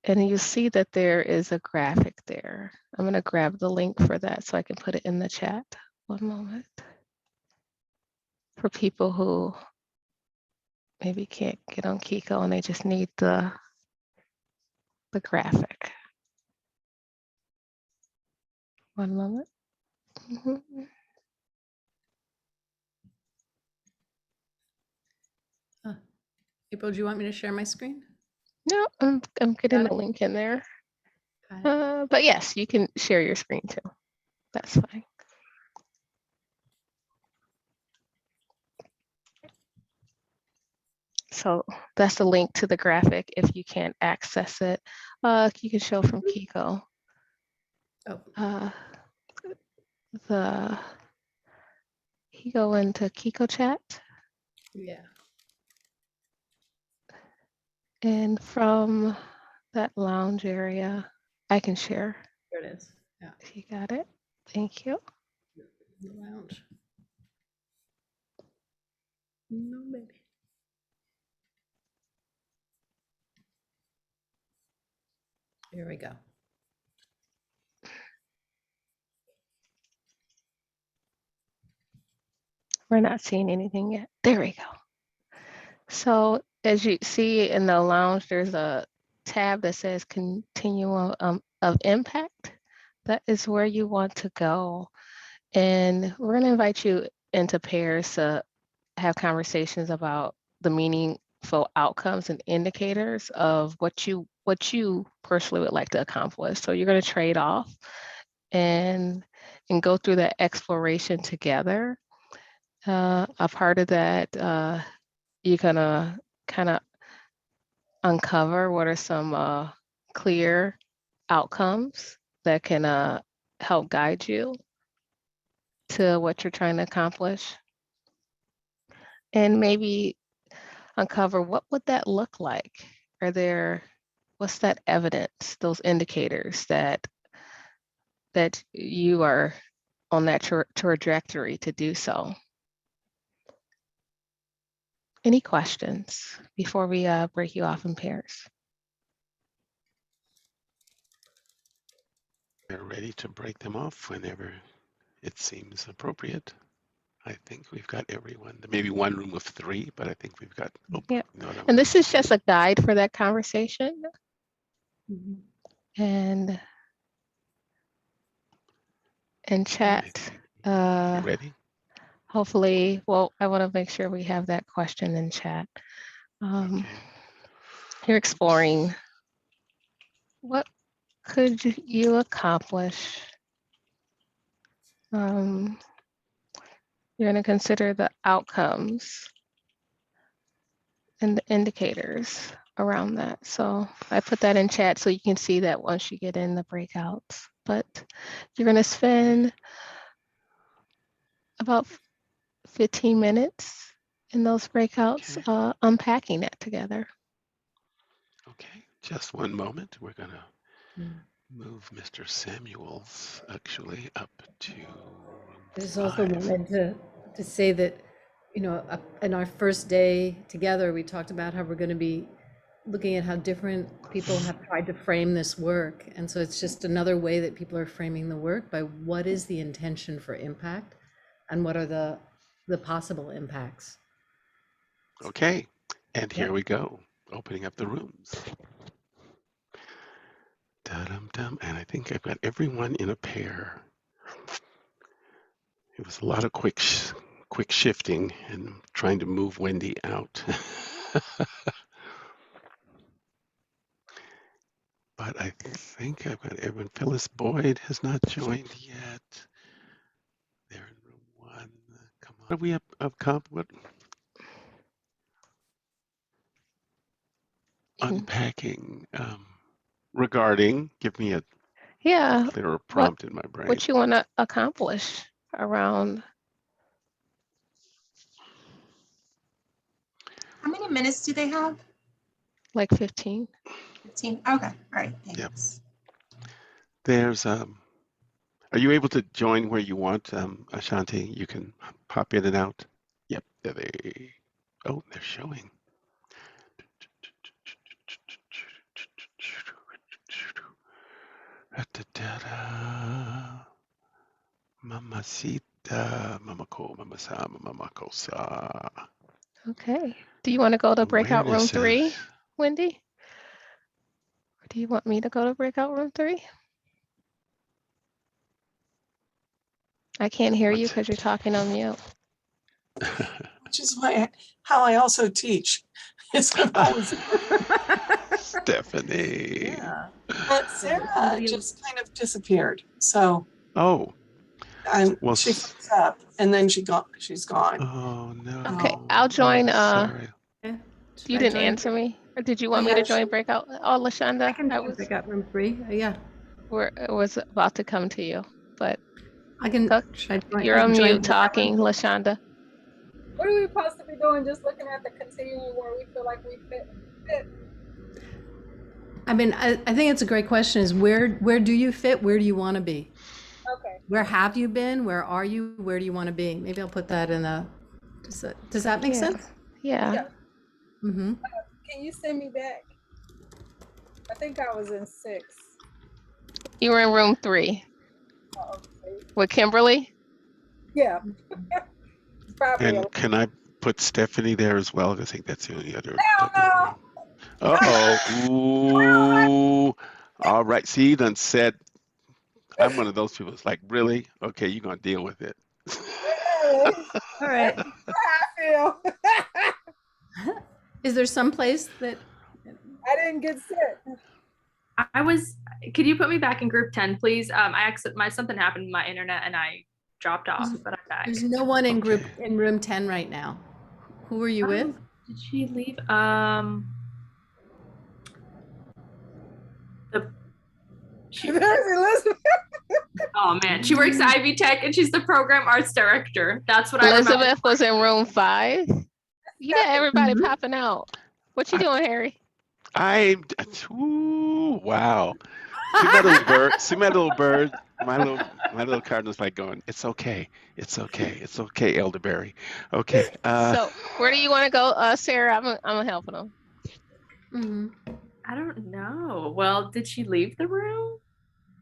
you see that there is a graphic there. I'm going to grab the link for that so I can put it in the chat. One moment. For people who maybe can't get on Kiko and they just need the graphic. One moment.
April, do you want me to share my screen?
No, I'm getting the link in there. But yes, you can share your screen too. That's fine. So that's the link to the graphic if you can't access it. You can show from Kiko.
Oh.
You go into Kiko chat.
Yeah.
And from that lounge area, I can share.
There it is. Yeah.
You got it. Thank you.
The lounge. No, baby. Here we go.
We're not seeing anything yet. There we go. So as you see in the lounge, there's a tab that says continuum of impact. That is where you want to go. And we're going to invite you into pairs to have conversations about the meaningful outcomes and indicators of what you personally would like to accomplish. So you're going to trade off and go through that exploration together. A part of that, you're gonna kind of uncover what are some clear outcomes that can help guide you to what you're trying to accomplish. And maybe uncover what would that look like? What's that evidence, those indicators that you are on that trajectory to do so? Any questions before we break you off in pairs?
We're ready to break them off whenever it seems appropriate. I think we've got everyone. There may be one room of 3, but I think we've got.
Yeah. And this is just a guide for that conversation.
Mm-hmm.
And in chat.
You ready?
Hopefully, well, I want to make sure we have that question in chat.
Okay.
You're exploring what could you accomplish? You're going to consider the outcomes and the indicators around that. So I put that in chat so you can see that once you get in the breakouts. But you're going to spend about 15 minutes in those breakouts unpacking that together.
Okay, just one moment. We're gonna move Mr. Samuels actually up to
I just
room
also
5.
wanted to say that, you know, in our first day together, we talked about how we're going to be looking at how different people have tried to frame this work. And so it's just another way that people are framing the work by what is the intention for impact and what are the possible impacts.
Okay, and here we go, opening up the rooms. Da-dum-dum, and I think I've got everyone in a pair. It was a lot of quick shifting and trying to move Wendy out. But I think I've got everyone. Phyllis Boyd has not joined yet. They're in room 1. Come on. What are we up comp? What? Unpacking regarding, give me a clearer prompt in my brain.
What you want to accomplish around.
How many minutes do they have?
Like 15.
15. Okay. All right. Thanks.
Yep. There's are you able to join where you want, Ashanti? You can pop in and out. Yep. There they. Oh, they're showing. Mamacita, mamako, mamasa, mamakosa.
Okay. Do you want to go to breakout room 3, Wendy? Or do you want me to go to breakout room 3? I can't hear you because you're talking on mute.
Which is how I also teach.
Stephanie.
Yeah. But Sarah just kind of disappeared. So.
Oh.
Well, she comes up and then she's gone.
Oh no.
Okay, I'll join.
Sorry.
You didn't answer me, or did you want me to join breakout? Oh, Lashonda,
I can join breakout room 3. Yeah.
It was about to come to you, but
I can.
You're on mute talking, Lashonda.
What are we supposed to be doing? Just looking at the continuum where we feel like we fit.
I mean, I think it's a great question. Is where do you fit? Where do you want to be?
Okay.
Where have you been? Where are you? Where do you want to be? Maybe I'll put that in a. Does that make sense?
Yeah.
Mm-hmm.
Can you send me back? I think I was in 6.
You were in room 3 with Kimberly.
Yeah. Probably.
And can I put Stephanie there as well? I think that's the only other.
Hell no.
Uh-oh. Ooh. All right. See, you done said. I'm one of those people. It's like, really? Okay, you're gonna deal with it.
All
right.
I feel.
Is there some place that
I didn't get sick?
Could you put me back in group 10, please? Something happened with my internet and I dropped off, but I'm back.
There's no one in room 10 right now. Who are you with?
Did she leave?
There's Elizabeth.
Oh man, she works at Ivy Tech and she's the program arts director. That's what
Elizabeth was in room 5. You got everybody popping out. What you doing, Harry?
Wow. See my little bird. See my little bird. My little cardinal's like going. It's okay. It's okay. It's okay, Elderberry. Okay.
So where do you want to go, Sarah? I'm helping them.
I don't know. Well, did she leave the room?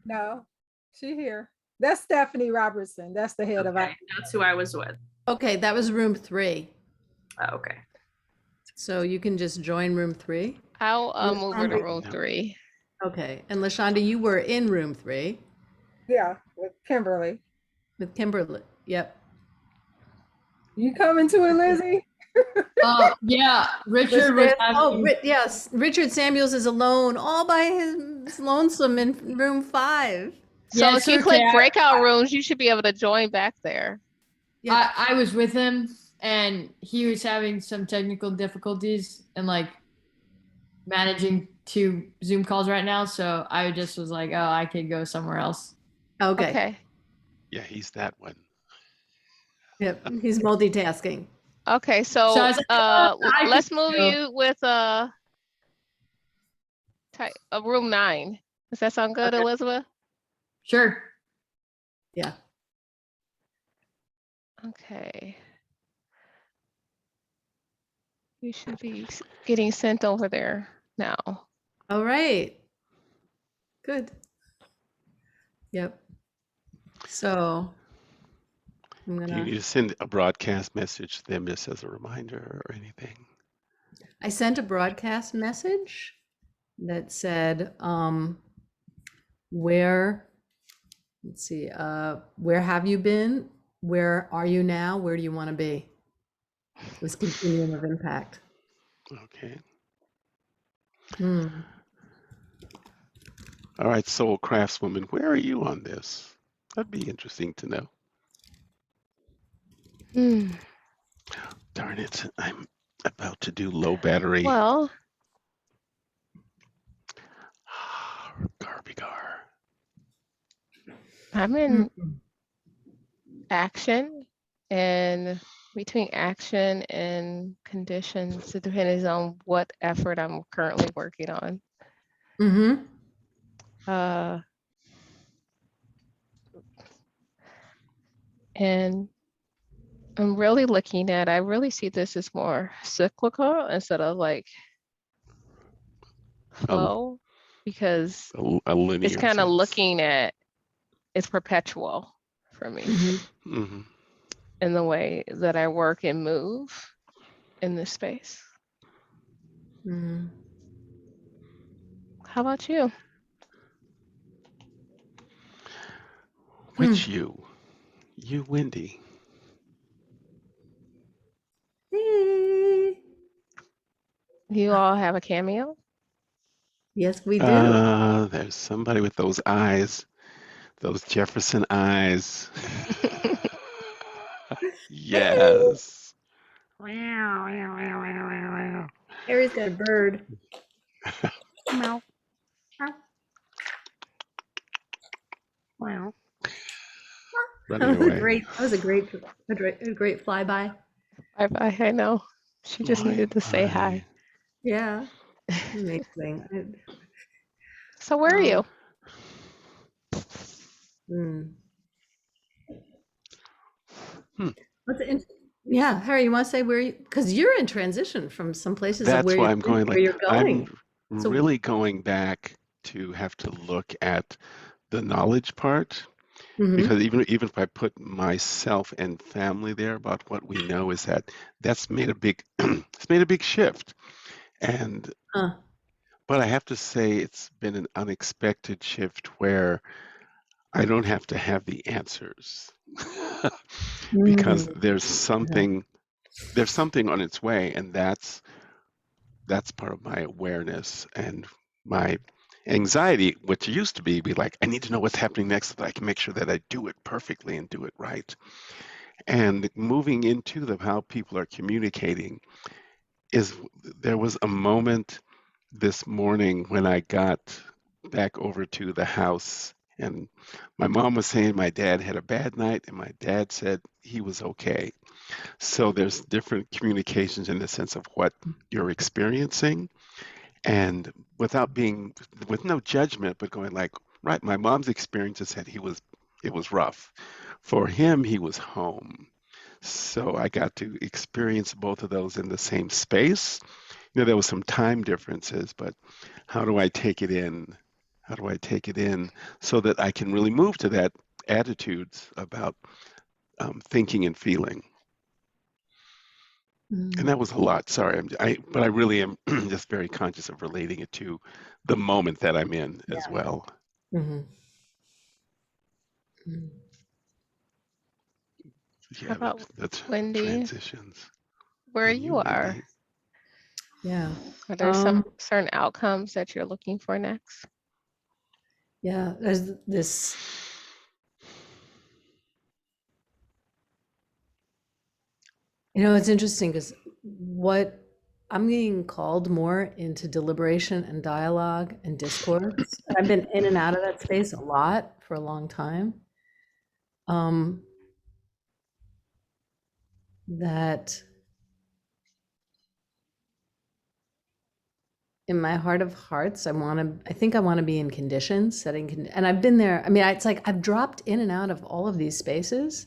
No, she here. That's Stephanie Robertson. That's the head of it.
That's who I was with.
Okay, that was room 3.
Oh, okay.
So you can just join room 3.
I'll move her to room 3.
Okay, and Lashonda, you were in room 3.
Yeah, with Kimberly.
with Kimberly. Yep.
You coming to it, Lizzie?
Yeah, Richard was having.
Yes, Richard Samuels is alone, all by his lonesome in room 5.
So
Yeah,
if
it's
you click
okay.
breakout rooms, you should be able to join back there.
Yeah.
I was with him and he was having some technical difficulties and like managing 2 Zoom calls right now. So I just was like, oh, I could go somewhere else.
Okay.
Okay.
Yeah, he's that one.
Yep. He's multitasking.
Okay,
So I
so
was like, oh, I could
let's move
go.
you with room 9. Does that sound good,
Okay.
Elizabeth?
Sure.
Yeah.
Okay. You should be getting sent over there now.
All right. Good. Yep. So I'm
Do you
gonna.
need to send a broadcast message to them just as a reminder or anything?
I sent a broadcast message that said, where, let's see, where have you been? Where are you now? Where do you want to be? It was continuum of impact.
Okay.
Hmm.
All right, soul craftswoman, where are you on this? That'd be interesting to know. Darn it, I'm about to do low battery.
Well,
Garbigar.
I'm in action, and between action and conditions, it depends on what effort I'm currently working on.
Mm-hmm.
And I'm really looking at, I really see this as more cyclical instead of like flow, because
a linear
it's kind of
sense.
looking at, it's perpetual for me
Mm-hmm.
in the way that I work and move in this space.
Mm-hmm.
How about you?
Which you? You, Wendy.
You all have a cameo?
Yes, we do.
There's somebody with those eyes, those Jefferson eyes. Yes.
Harry's got a bird.
Meow.
Wow.
Running away.
That was a great flyby.
Bye-bye, I know. She just needed to say hi.
Yeah. Amazing.
So where are you?
Yeah, Harry, you want to say where you, because you're in transition from some places of
That's
where
why
you're,
I'm going
where
like
you're going.
I'm
So-
really going back to have to look at the knowledge part, because even if I put myself and family there about what we know, is that that's made a big it's made a big shift. And but I have to say it's been an unexpected shift where I don't have to have the answers because there's something on its way, and that's part of my awareness and my anxiety, which used to be like, I need to know what's happening next so that I can make sure that I do it perfectly and do it right. And moving into how people are communicating there was a moment this morning when I got back over to the house, and my mom was saying my dad had a bad night, and my dad said he was okay. So there's different communications in the sense of what you're experiencing, and with no judgment, but going like, right, my mom's experience said it was rough. For him, he was home. So I got to experience both of those in the same space. There was some time differences, but how do I take it in? How do I take it in so that I can really move to that attitudes about thinking and feeling? And that was a lot. Sorry, but I really am just very conscious of relating it to the moment that I'm in as well.
How
Yeah,
about
that's
Wendy,
transitions.
where
And you,
you are?
Wendy.
Yeah.
Are there some certain outcomes that you're looking for next?
Yeah, there's this. It's interesting because what I'm getting called more into deliberation and dialogue and discourse. And I've been in and out of that space a lot for a long time. That in my heart of hearts, I think I want to be in conditions, and I've been there. I mean, it's like I've dropped in and out of all of these spaces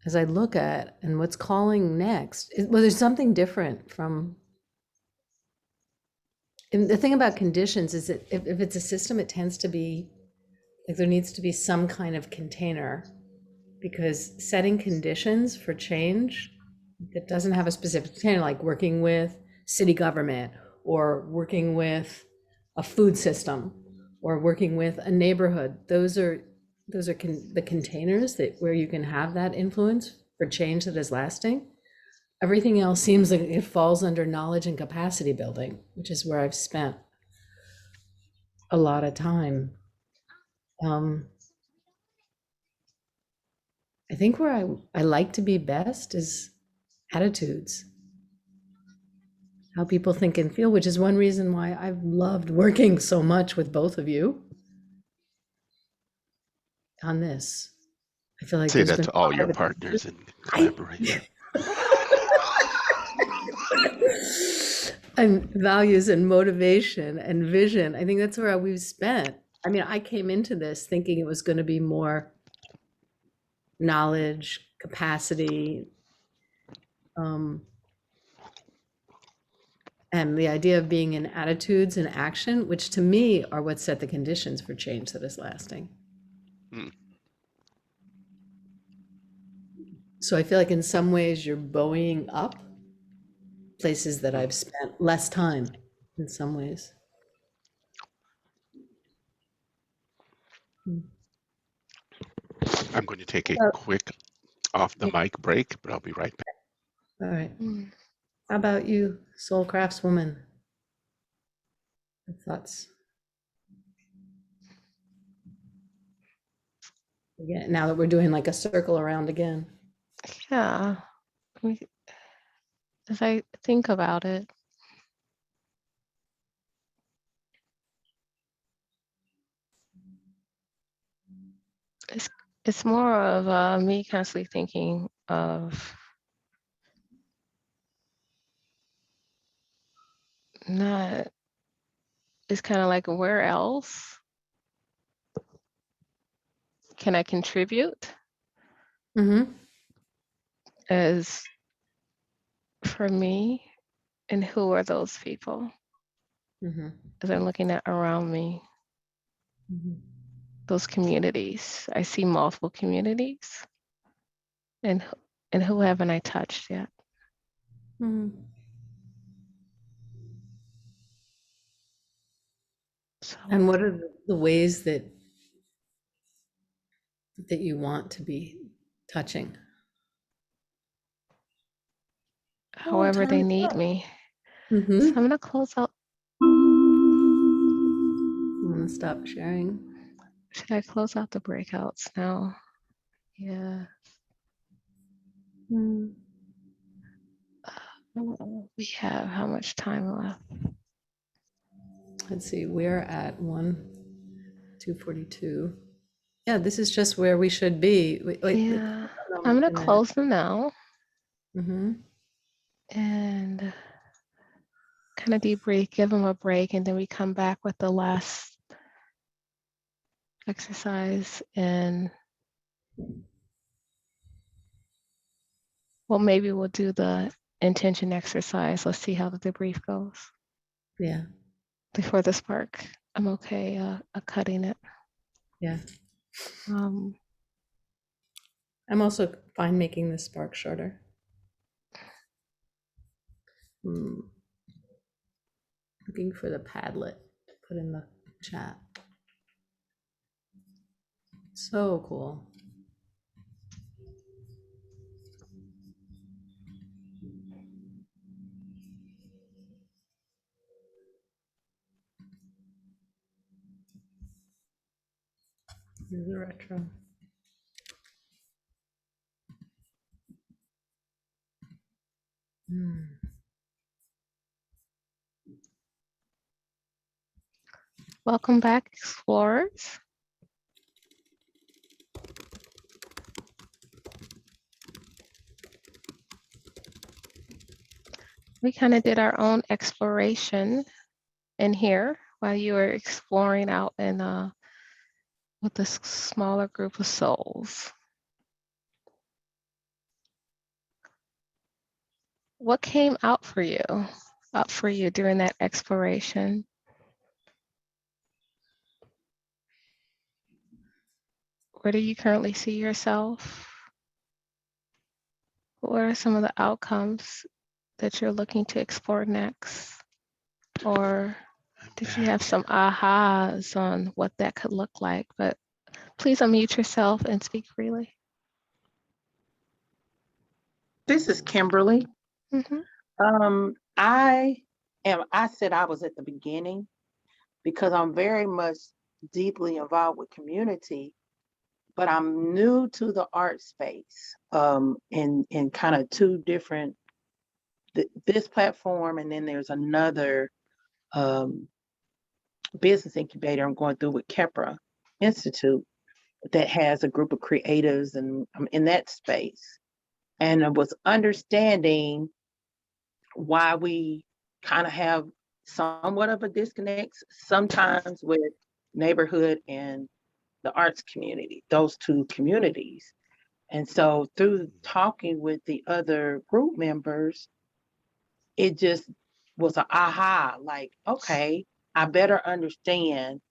as I look at and what's calling next. Well, there's something different from. And the thing about conditions is that if it's a system, it tends to be like there needs to be some kind of container, because setting conditions for change that doesn't have a specific container, like working with city government or working with a food system or working with a neighborhood, those are the containers that where you can have that influence for change that is lasting. Everything else seems like it falls under knowledge and capacity building, which is where I've spent a lot of time. I think where I like to be best is attitudes, how people think and feel, which is one reason why I've loved working so much with both of you on this. I feel like
Say
there's
that
been
to
a
all
lot
your
of
partners in
I-
collaboration.
and values and motivation and vision. I think that's where we've spent. I mean, I came into this thinking it was going to be more knowledge, capacity, and the idea of being in attitudes and action, which to me are what set the conditions for change that is lasting.
Mm.
So I feel like in some ways you're buoying up places that I've spent less time in some ways.
I'm going to take a
Uh,
quick off the mic break, but I'll be right back.
All right. How about you, soul craftswoman? Thoughts? Again, now that we're doing like a circle around again.
Yeah. As I think about it, it's more of me constantly thinking of not, it's kind of like where else can I contribute as for me, and who are those people as I'm looking at around me, those communities. I see multiple communities, and who haven't I touched yet? So,
And what are the ways that you want to be touching?
however they need me. So I'm gonna close out.
I'm gonna stop sharing.
Should I close out the breakouts now? Yeah. We have how much time left?
Let's see, we're at 2:42. Yeah, this is just where we should be.
Yeah, I'm gonna close them now. And kind of debrief, give them a break, and then we come back with the last exercise. And well, maybe we'll do the intention exercise. Let's see how the debrief goes.
Yeah.
Before the spark, I'm okay cutting it.
Yeah.
Um,
I'm also fine making this spark shorter. Looking for the Padlet to put in the chat. So cool. Here's a retro.
Welcome back, explorers. We kind of did our own exploration in here while you were exploring out in with a smaller group of souls. What came up for you during that exploration? Where do you currently see yourself? What are some of the outcomes that you're looking to explore next? Or did you have some ahas on what that could look like? But please unmute yourself and speak freely.
This is Kimberly. I said I was at the beginning because I'm very much deeply involved with community, but I'm new to the art space in kind of two different, this platform, and then there's another business incubator I'm going through with Kepra Institute that has a group of creatives, and I'm in that space. And I was understanding why we kind of have somewhat of a disconnect sometimes with neighborhood and the arts community, those two communities. And so through talking with the other group members, it just was an aha, like, okay, I better understand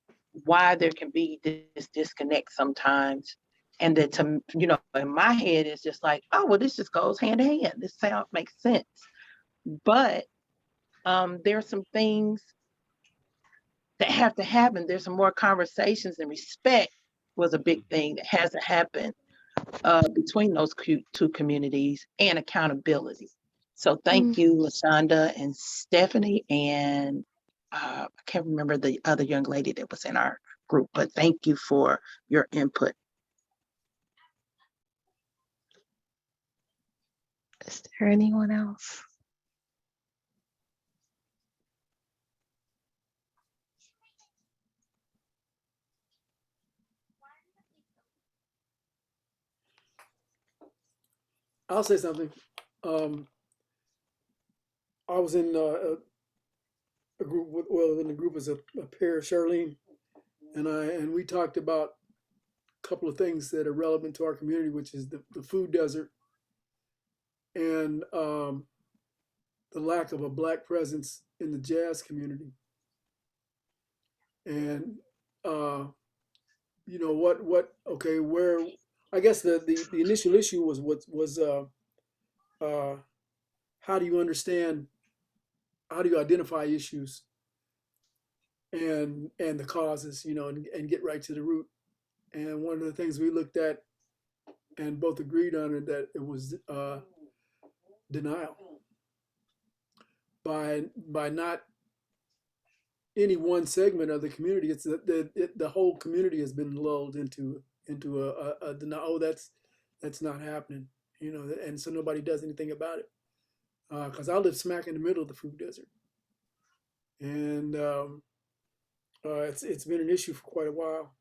why there can be this disconnect sometimes. And that, to, in my head, it's just like, oh, well, this just goes hand in hand. This sound makes sense. But there are some things that have to happen. There's some more conversations, and respect was a big thing that hasn't happened between those two communities, and accountability. So thank you, LaShonda and Stephanie, and I can't remember the other young lady that was in our group, but thank you for your input.
Is there anyone else?
I'll say something. I was in a group with, in the group was a pair, Charlene, and we talked about a couple of things that are relevant to our community, which is the food desert and the lack of a Black presence in the jazz community. And okay, where I guess the initial issue was how do you identify issues and the causes, and get right to the root. And one of the things we looked at and both agreed on it, that it was denial by not any one segment of the community. It's the whole community has been lulled into a denial. Oh, that's not happening, and so nobody does anything about it. Because I live smack in the middle of the food desert, and it's been an issue for quite a while.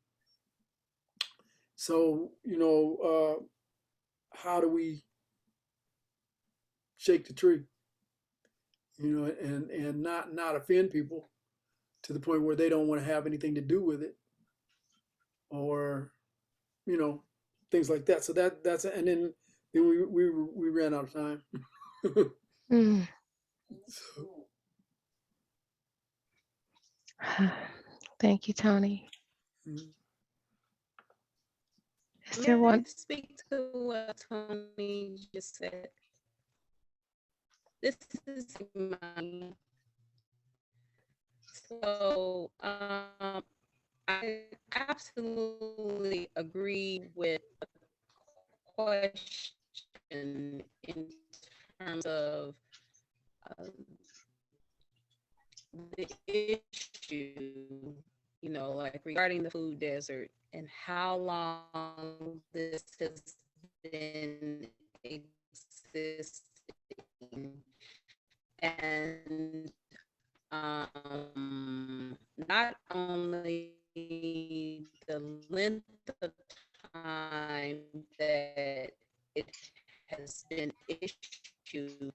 So how do we shake the tree, and not offend people to the point where they don't want to have anything to do with it, or things like that. So that's and then we ran out of time. So.
Thank you, Tony. Is there
May
one?
I speak to what Tony just said? This is my, so I absolutely agree with the question in terms of the issue, like regarding the food desert. and how long this has been existing. And not only the length of time that it has been issued,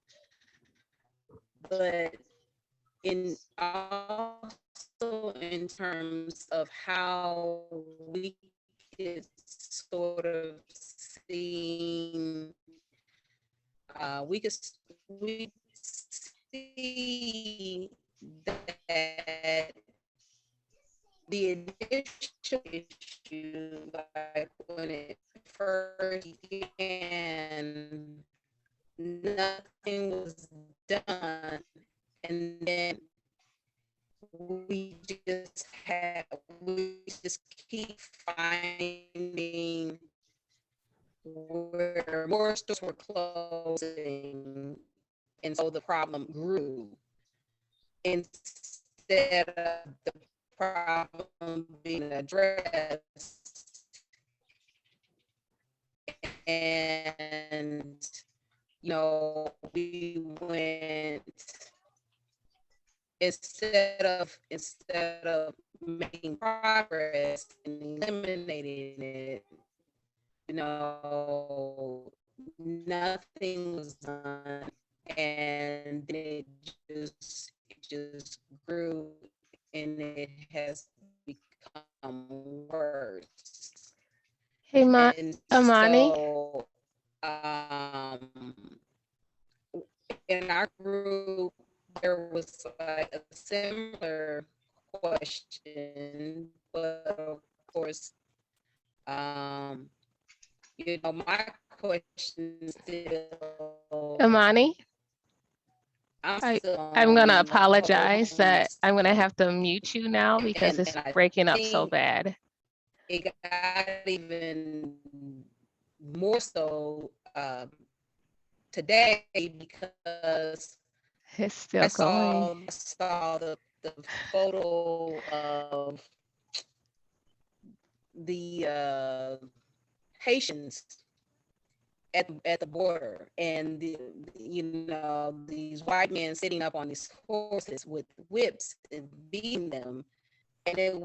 but in also in terms of how we could sort of see, we see that the initial issue, like when it first began, nothing was done, and then we just keep finding where more stores were closing, and so the problem grew instead of the problem being addressed. And we went, instead of making progress and eliminating it, nothing was done, and then it just grew, and it has become worse.
Hey,
And
Amani.
so in our group, there was like a similar question, but of course, my question still.
Amani, I'm going to
On the
apologize that
homeless,
I'm going to have to mute you now because it's
and I
breaking up so
think
bad.
it got even more so today because
It's still going.
I saw the photo of the Haitians at the border, and these white men sitting up on these horses with whips and beating them, and it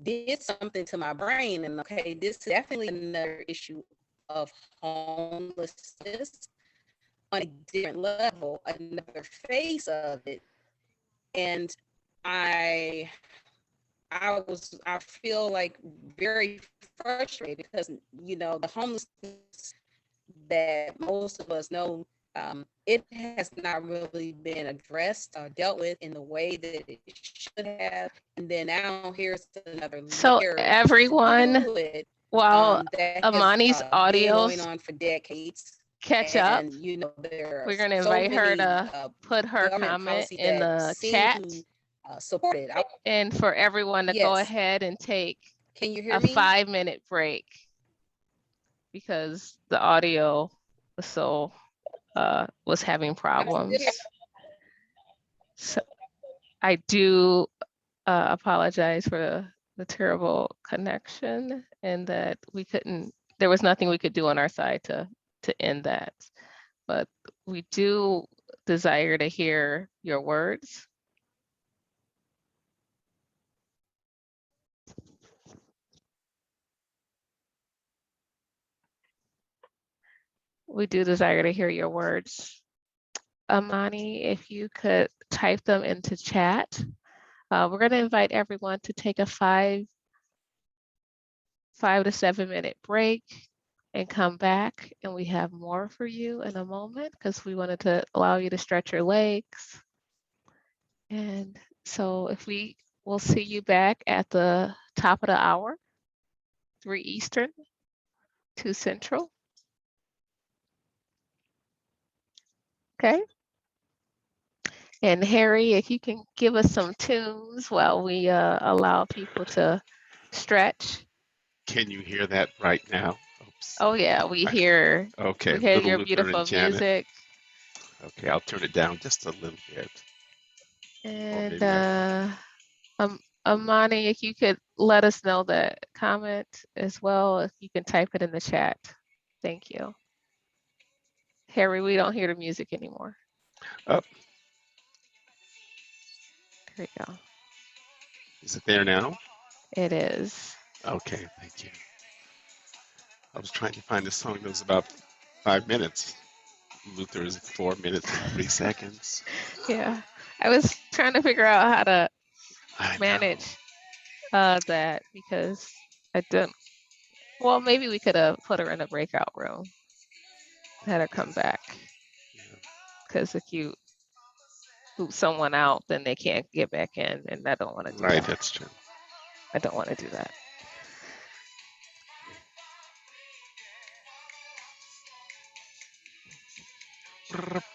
did something to my brain. And okay, this is definitely another issue of homelessness on a different level, another phase of it. And I feel like very frustrated because the homelessness that most of us know, it has not really been addressed or dealt with in the way that it should have. And then now here's another
So
layer
everyone,
to it,
while
that has
Amani's
been going
audios
on for decades.
catch up,
And there are
we're going to
so
invite her
many
to put her
government
comment
policies
in
that
the
seem
chat
to support it.
and for everyone to go
Yes.
ahead and take
Can you hear
a
me?
5-minute break because the audio was having problems. So I do apologize for the terrible connection and that there was nothing we could do on our side to end that. But we do desire to hear your words. We do desire to hear your words. Amani, if you could type them into chat. We're going to invite everyone to take a 5 to 7 minute break and come back, and we have more for you in a moment because we wanted to allow you to stretch your legs. And so if we'll see you back at the top of the hour, 3 Eastern, 2 Central. Okay. And Harry, if you can give us some tunes while we allow people to stretch.
Can you hear that right now? Oops.
Oh yeah, we hear
Okay,
we hear
Little
your
Luther and
beautiful
Janet.
music.
Okay, I'll turn it down just a little bit. Or
And
maybe
Amani, if you could let us know the comment as well, if you can type it in the chat. Thank you. Harry, we don't hear the music anymore.
Up.
There we go.
Is it there now?
It is.
Okay, thank you. I was trying to find a song that was about 5 minutes. Luther is 4 minutes and 3 seconds.
Yeah, I was trying to figure out how to
I
manage that because I didn't. Well, maybe we could have put her in a breakout room, had her come back. Because if you boot someone out, then they can't get back in, and I don't want to do
Right,
that.
that's true.
I don't want to do that.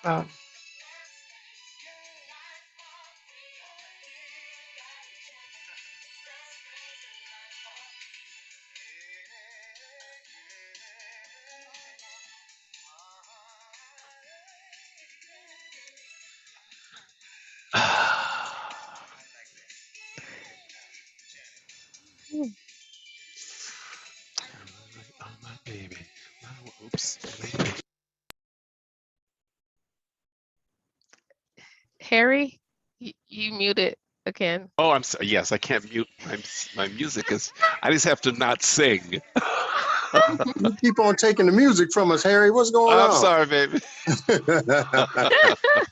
Oh, my baby. Oh, oops.
Harry, you muted again.
Oh, I'm sorry. Yes, I can't mute. My music is. I just have to not sing.
You keep on taking the music from us, Harry. What's going
I'm
on?
sorry, baby.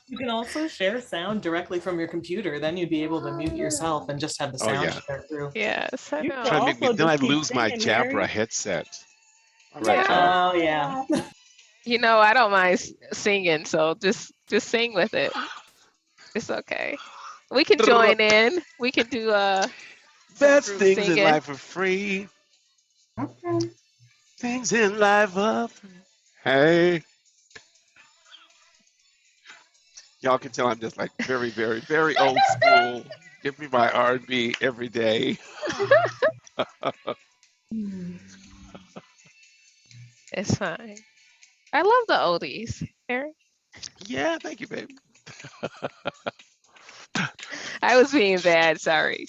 You can also share sound directly from your computer. Then you'd be able to mute yourself and just have the
Oh,
sound
yeah.
share through.
Yes, I
You
know.
can
Try to make me.
also
Then I
just keep
lose my
singing,
Jabra
Harry.
headset. All right,
Yeah.
John.
Oh yeah.
You know, I don't mind singing, so just sing with it. It's okay. We can join in. We can do some
Best
group
things in
singing.
life are free.
Okay.
Things in life are free. Hey. Y'all can tell I'm just like very, very, very old school. Give me my R&B every day.
It's fine. I love the oldies, Harry.
Yeah, thank you, baby.
I was being bad. Sorry.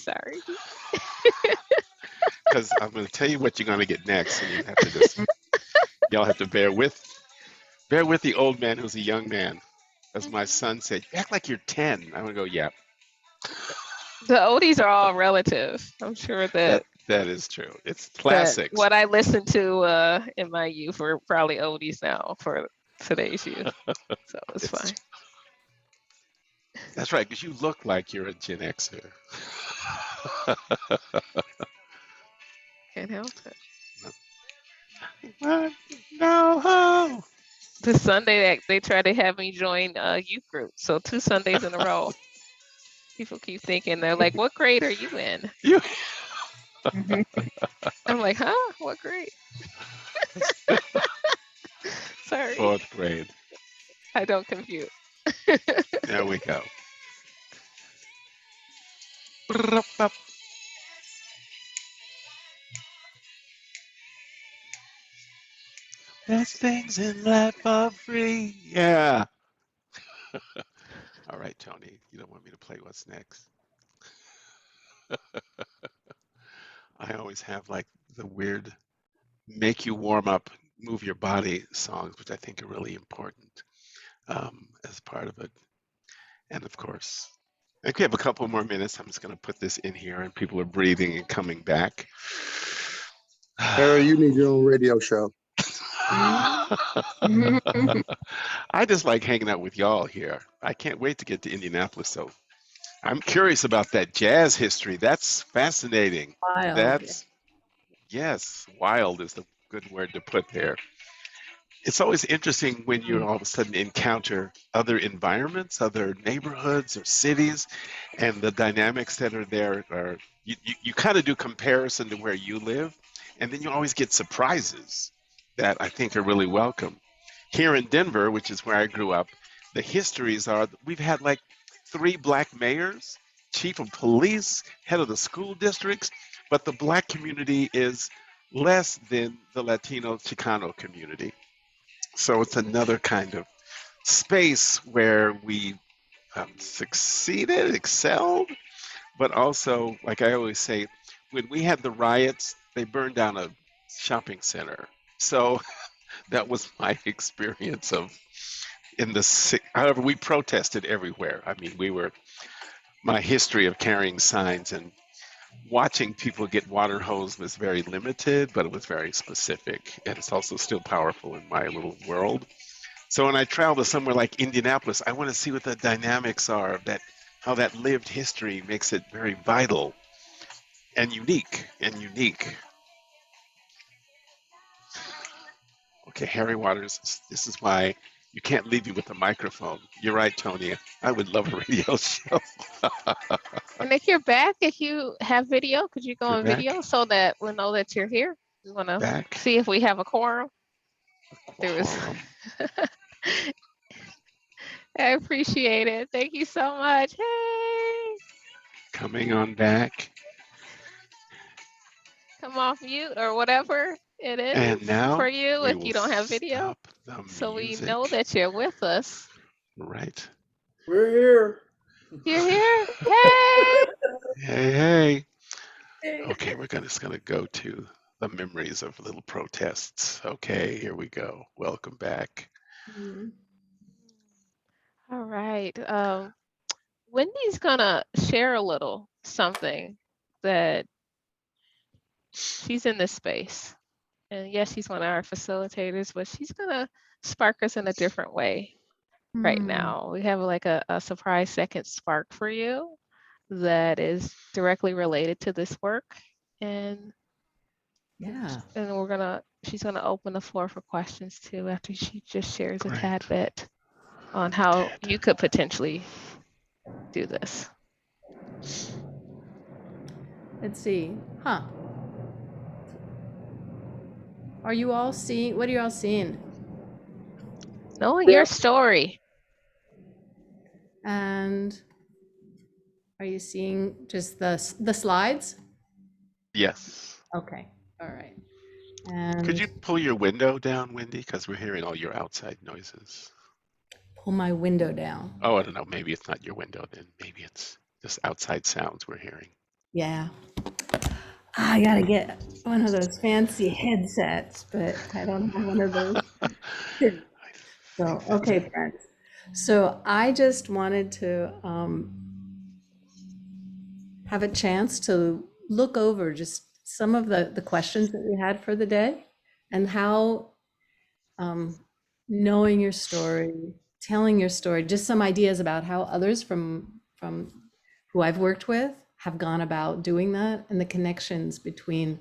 Because I'm going to tell you what you're going to get next, and you have to just, y'all have to bear with the old man who's a young man. As my son said, you act like you're 10. I'm going to go, yeah,
The oldies are all relative. I'm sure that
that is true. It's classics.
what I listened to in my youth were probably oldies now for today's youth. So it's fine.
That's right, because you look like you're a Gen Xer.
Can't help it.
No.
The Sunday that they try to have me join youth group. So 2 Sundays in a row. People keep thinking, they're like, what grade are you in?
You.
I'm like, huh? What grade? Sorry.
4th grade.
I don't compute.
There we go. Best things in life are free. Yeah. All right, Tony. You don't want me to play what's next. I always have like the weird make you warm up, move your body songs, which I think are really important as part of it. And of course, I think we have a couple more minutes. I'm just going to put this in here, and people are breathing and coming back.
Harry, you need your own radio show.
I just like hanging out with y'all here. I can't wait to get to Indianapolis. So I'm curious about that jazz history. That's fascinating.
Wild.
Yes, wild is the good word to put there. It's always interesting when you all of a sudden encounter other environments, other neighborhoods or cities, and the dynamics that are there are you kind of do comparison to where you live, and then you always get surprises that I think are really welcome. Here in Denver, which is where I grew up, the histories are we've had like 3 black mayors, chief of police, head of the school districts, but the black community is less than the Latino Chicano community. So it's another kind of space where we succeeded, excelled, But also, like I always say, when we had the riots, they burned down a shopping center. So that was my experience of however, we protested everywhere. I mean, my history of carrying signs and watching people get water hosed was very limited, but it was very specific. And it's also still powerful in my little world. So when I travel to somewhere like Indianapolis, I want to see what the dynamics are of that, how that lived history makes it very vital and unique. Okay, Harry Waters, this is why you can't leave me with a microphone. You're right, Tony. I would love a radio show.
And if you're back, if you have video, could you go
You're
on
back,
video so that we'll know that you're here? We want to
back,
see if we have a quorum. There was.
quorum.
I appreciate it. Thank you so much. Hey,
Coming on back.
come off mute or whatever it
And
is for
now
you
we
if
will
you don't have video.
stop the
So we know
music.
that you're with us.
Right.
We're here.
You're here. Hey.
Hey, hey. Okay, we're just gonna go to the memories of little protests. Okay, here we go. Welcome back.
All right. Wendy's gonna share a little something that she's in this space. And yes, she's one of our facilitators, but she's gonna spark us in a different way right now. We have like a surprise second spark for you that is directly related to this work. And
Yeah.
and she's gonna open the floor for questions too after she just shares a
Great.
tad bit on how you could potentially do this.
Let's see. Huh. Are you all seeing, what are you all seeing?
Knowing your story.
And are you seeing just the slides?
Yes.
Okay. All right. And
Could you pull your window down, Wendy? Because we're hearing all your outside noises.
pull my window down.
Oh, I don't know. Maybe it's not your window then. Maybe it's just outside sounds we're hearing.
Yeah. I gotta get one of those fancy headsets, but I don't have one of those. So, okay, friends. So I just wanted to have a chance to look over just some of the questions that we had for the day and how knowing your story, telling your story, just some ideas about how others from who I've worked with have gone about doing that and the connections between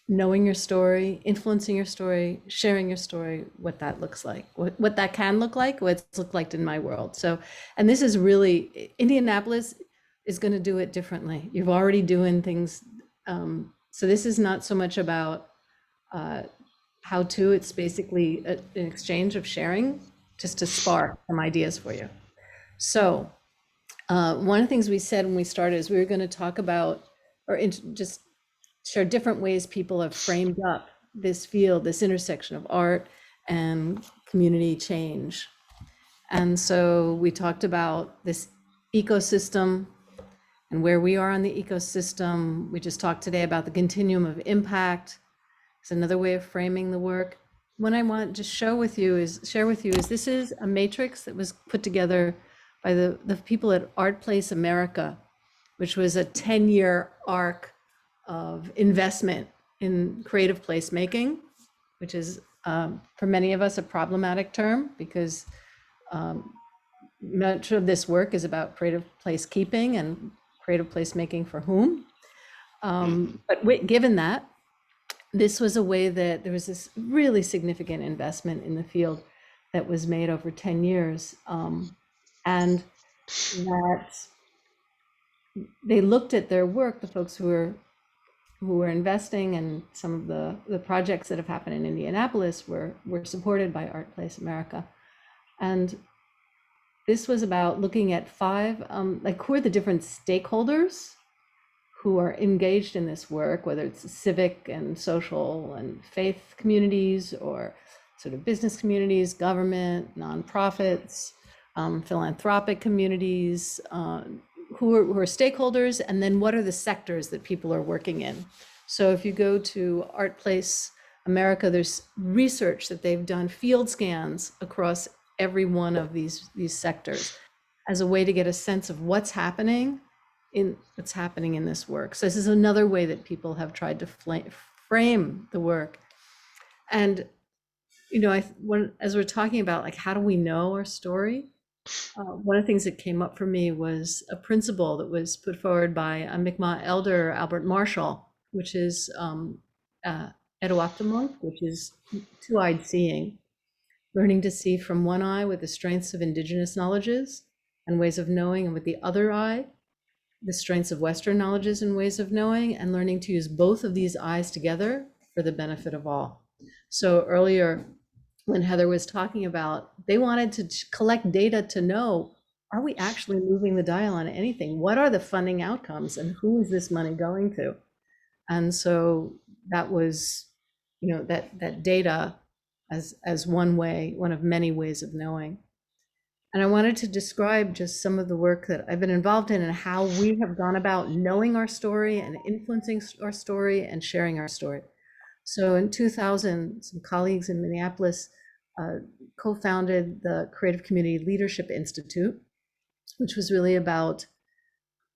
knowing your story, influencing your story, sharing your story, what that looks like, what that can look like, what it's looked like in my world. So, and this is really, Indianapolis is going to do it differently. You've already doing things. So this is not so much about how to, it's basically an exchange of sharing just to spark some ideas for you. So one of the things we said when we started is we were going to talk about, or just share different ways people have framed up this field, this intersection of art and community change. And so we talked about this ecosystem and where we are on the ecosystem. We just talked today about the continuum of impact. It's another way of framing the work. What I want to share with you is this is a matrix that was put together by the people at Art Place America, which was a 10-year arc of investment in creative placemaking, which is for many of us a problematic term because much of this work is about creative placekeeping and creative placemaking for whom. But given that, this was a way that there was this really significant investment in the field that was made over 10 years. And that they looked at their work, the folks who were investing, and some of the projects that have happened in Indianapolis were supported by Art Place America. And this was about looking at five, like who are the different stakeholders who are engaged in this work, whether it's civic and social and faith communities or sort of business communities, government, nonprofits, philanthropic communities, who are stakeholders, and then what are the sectors that people are working in. So if you go to Art Place America, there's research that they've done, field scans across every one of these sectors as a way to get a sense of what's happening in this work. So this is another way that people have tried to frame the work. And as we're talking about, like, how do we know our story? One of the things that came up for me was a principle that was put forward by a Mi'kmaq elder, Albert Marshall, which is Etowahtamunk, which is two-eyed seeing, learning to see from one eye with the strengths of indigenous knowledges and ways of knowing, and with the other eye, the strengths of Western knowledges and ways of knowing, and learning to use both of these eyes together for the benefit of all. So earlier, when Heather was talking about, they wanted to collect data to know, are we actually moving the dial on anything? What are the funding outcomes, and who is this money going to? And so that was, that data as one of many ways of knowing. And I wanted to describe just some of the work that I've been involved in and how we have gone about knowing our story and influencing our story and sharing our story. So in 2000, some colleagues in Minneapolis co-founded the Creative Community Leadership Institute, which was really about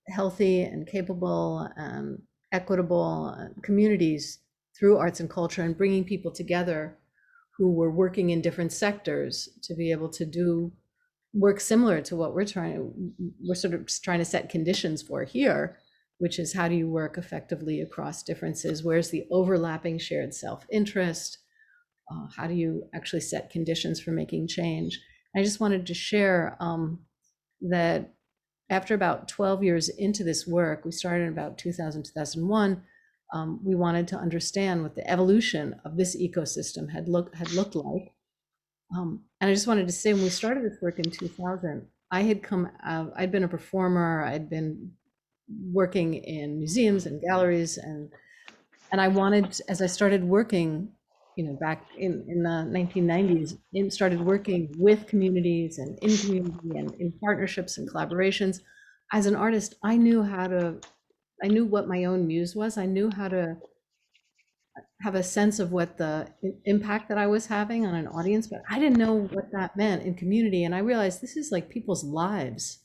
healthy and capable and equitable communities through arts and culture, and bringing people together who were working in different sectors to be able to do work similar to what we're sort of trying to set conditions for here, which is how do you work effectively across differences? Where's the overlapping shared self-interest? How do you actually set conditions for making change? I just wanted to share that after about 12 years into this work, we started in about 2000, 2001, we wanted to understand what the evolution of this ecosystem had looked like. And I just wanted to say, when we started this work in 2000, I'd been a performer, I'd been working in museums and galleries, and I wanted, as I started working, back in the 1990s, started working with communities and in community and in partnerships and collaborations. As an artist, I knew what my own muse was. I knew how to have a sense of what the impact that I was having on an audience, but I didn't know what that meant in community. And I realized this is like people's lives.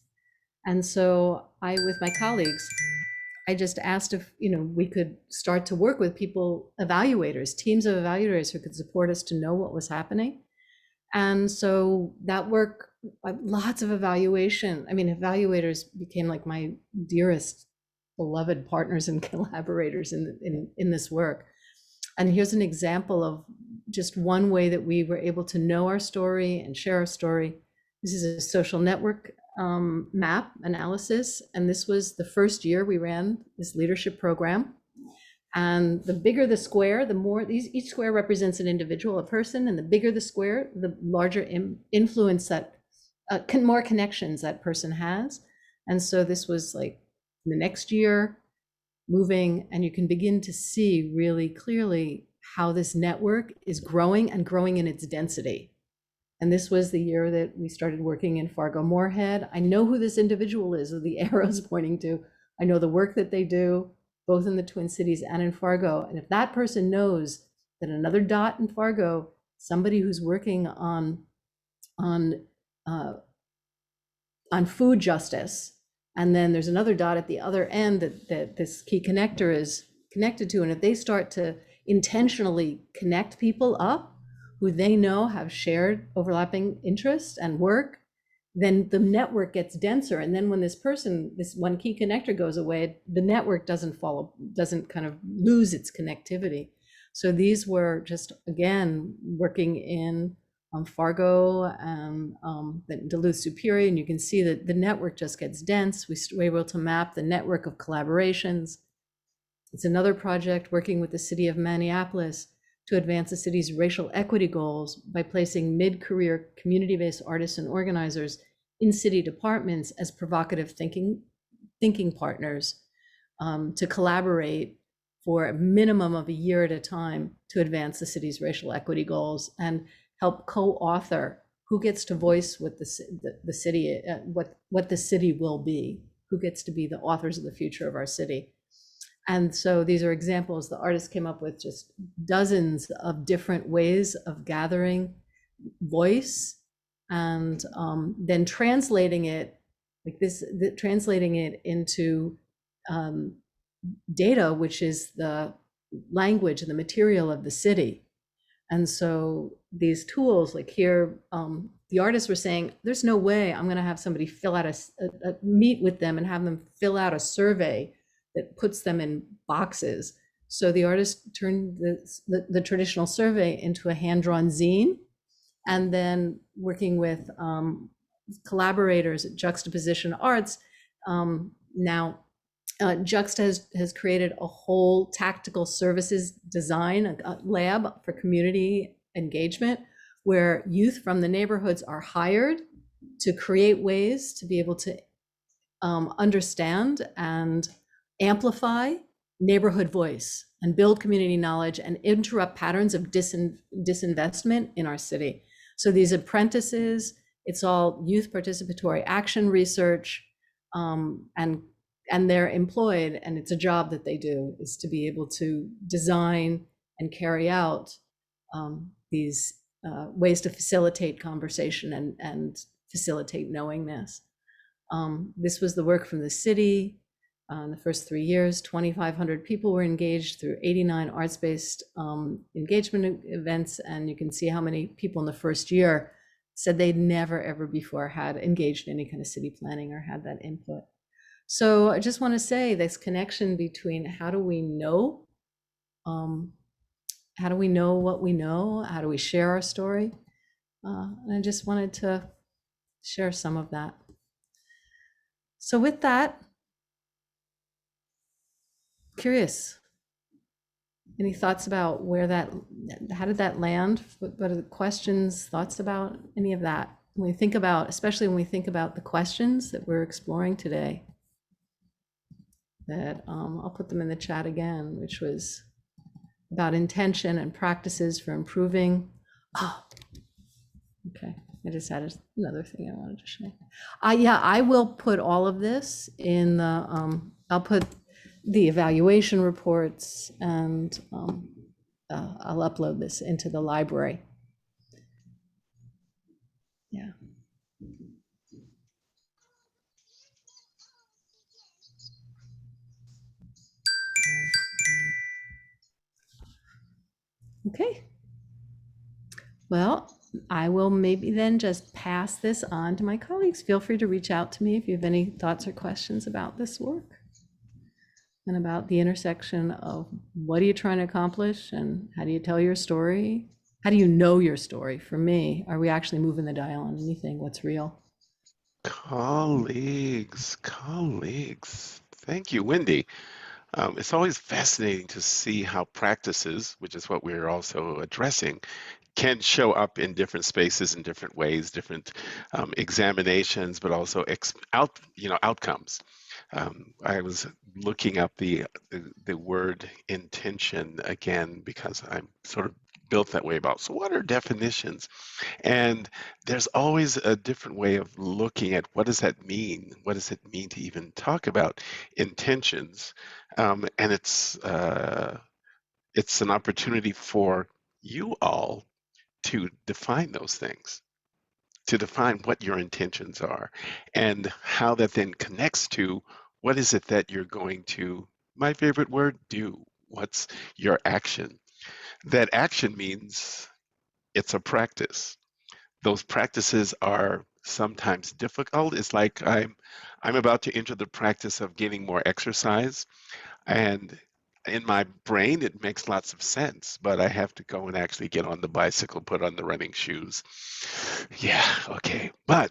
And so with my colleagues, I just asked if, we could start to work with people, evaluators, teams of evaluators who could support us to know what was happening. And so that work, lots of evaluation. I mean, evaluators became like my dearest beloved partners and collaborators in this work. And here's an example of just one way that we were able to know our story and share our story. This is a social network map analysis. And this was the first year we ran this leadership program. And the bigger the square, the more, each square represents an individual, a person, and the bigger the square, the larger influence that, more connections that person has. And so this was like the next year, moving, and you can begin to see really clearly how this network is growing and growing in its density. And this was the year that we started working in Fargo-Moorhead. I know who this individual is, with the arrows pointing to. I know the work that they do, both in the Twin Cities and in Fargo. And if that person knows that another dot in Fargo, somebody who's working on food justice, and then there's another dot at the other end that this key connector is connected to. And if they start to intentionally connect people up who they know have shared overlapping interests and work, then the network gets denser. And then when this one key connector goes away, the network doesn't kind of lose its connectivity. So these were just, again, working in Fargo and Duluth Superior, and you can see that the network just gets dense. We were able to map the network of collaborations. It's another project working with the city of Minneapolis to advance the city's racial equity goals by placing mid-career community-based artists and organizers in city departments as provocative thinking partners to collaborate for a minimum of a year at a time to advance the city's racial equity goals and help co-author who gets to voice what the city, what the city will be, who gets to be the authors of the future of our city. And so these are examples. The artist came up with just dozens of different ways of gathering voice and then translating it like this, translating it into data, which is the language and the material of the city. And so these tools, like here, the artists were saying, there's no way I'm going to have somebody fill out meet with them and have them fill out a survey that puts them in boxes. So the artist turned the traditional survey into a hand-drawn zine, and then working with collaborators at Juxtaposition Arts, now Juxta has created a whole tactical services design lab for community engagement, where youth from the neighborhoods are hired to create ways to be able to understand and amplify neighborhood voice and build community knowledge and interrupt patterns of disinvestment in our city. So these apprentices, it's all youth participatory action research, and they're employed, and it's a job that they do, is to be able to design and carry out these ways to facilitate conversation and facilitate knowingness. This was the work from the city. In the first 3 years, 2,500 people were engaged through 89 arts-based engagement events, and you can see how many people in the first year said they'd never ever before had engaged in any kind of city planning or had that input. So I just want to say this connection between how do we know what we know, how do we share our story, and I just wanted to share some of that. So with that, curious, any thoughts about how did that land? What are the questions, thoughts about any of that? When we think about, especially when we think about the questions that we're exploring today, that I'll put them in the chat again, which was about intention and practices for improving. Oh, okay. I just had another thing I wanted to share. Yeah, I will put all of this in the, I'll put the evaluation reports, and I'll upload this into the library. Yeah. Okay. Well, I will maybe then just pass this on to my colleagues. Feel free to reach out to me if you have any thoughts or questions about this work and about the intersection of what are you trying to accomplish and how do you tell your story? How do you know your story? For me, are we actually moving the dial on anything? What's real?
Colleagues, thank you, Wendy. It's always fascinating to see how practices, which is what we're also addressing, can show up in different spaces in different ways, different examinations, but also outcomes. I was looking up the word intention again because I'm sort of built that way about, so what are definitions? And there's always a different way of looking at what does that mean? What does it mean to even talk about intentions? And it's an opportunity for you all to define those things, to define what your intentions are and how that then connects to what is it that you're going to, my favorite word, do. What's your action? That action means it's a practice. Those practices are sometimes difficult. It's like I'm about to enter the practice of getting more exercise, and in my brain it makes lots of sense, but I have to go and actually get on the bicycle, put on the running shoes. Yeah, okay. But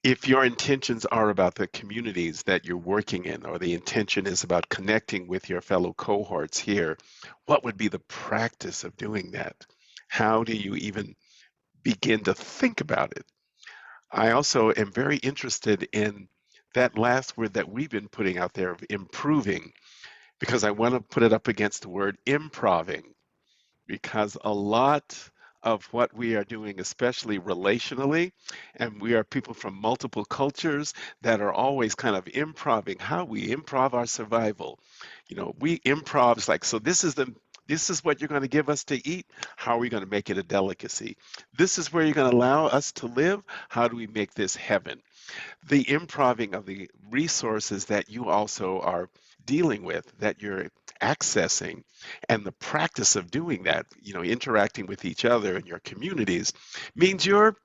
if your intentions are about the communities that you're working in, or the intention is about connecting with your fellow cohorts here, what would be the practice of doing that? How do you even begin to think about it? I also am very interested in that last word that we've been putting out there of improving, because I want to put it up against the word improving, because a lot of what we are doing, especially relationally. And we are people from multiple cultures that are always kind of improving how we improv our survival. You know, we improvs like, so this is what you're going to give us to eat. How are we going to make it a delicacy? This is where you're going to allow us to live. How do we make this heaven? The improving of the resources that you also are dealing with, that you're accessing, and the practice of doing that, you know, interacting with each other in your communities, means you're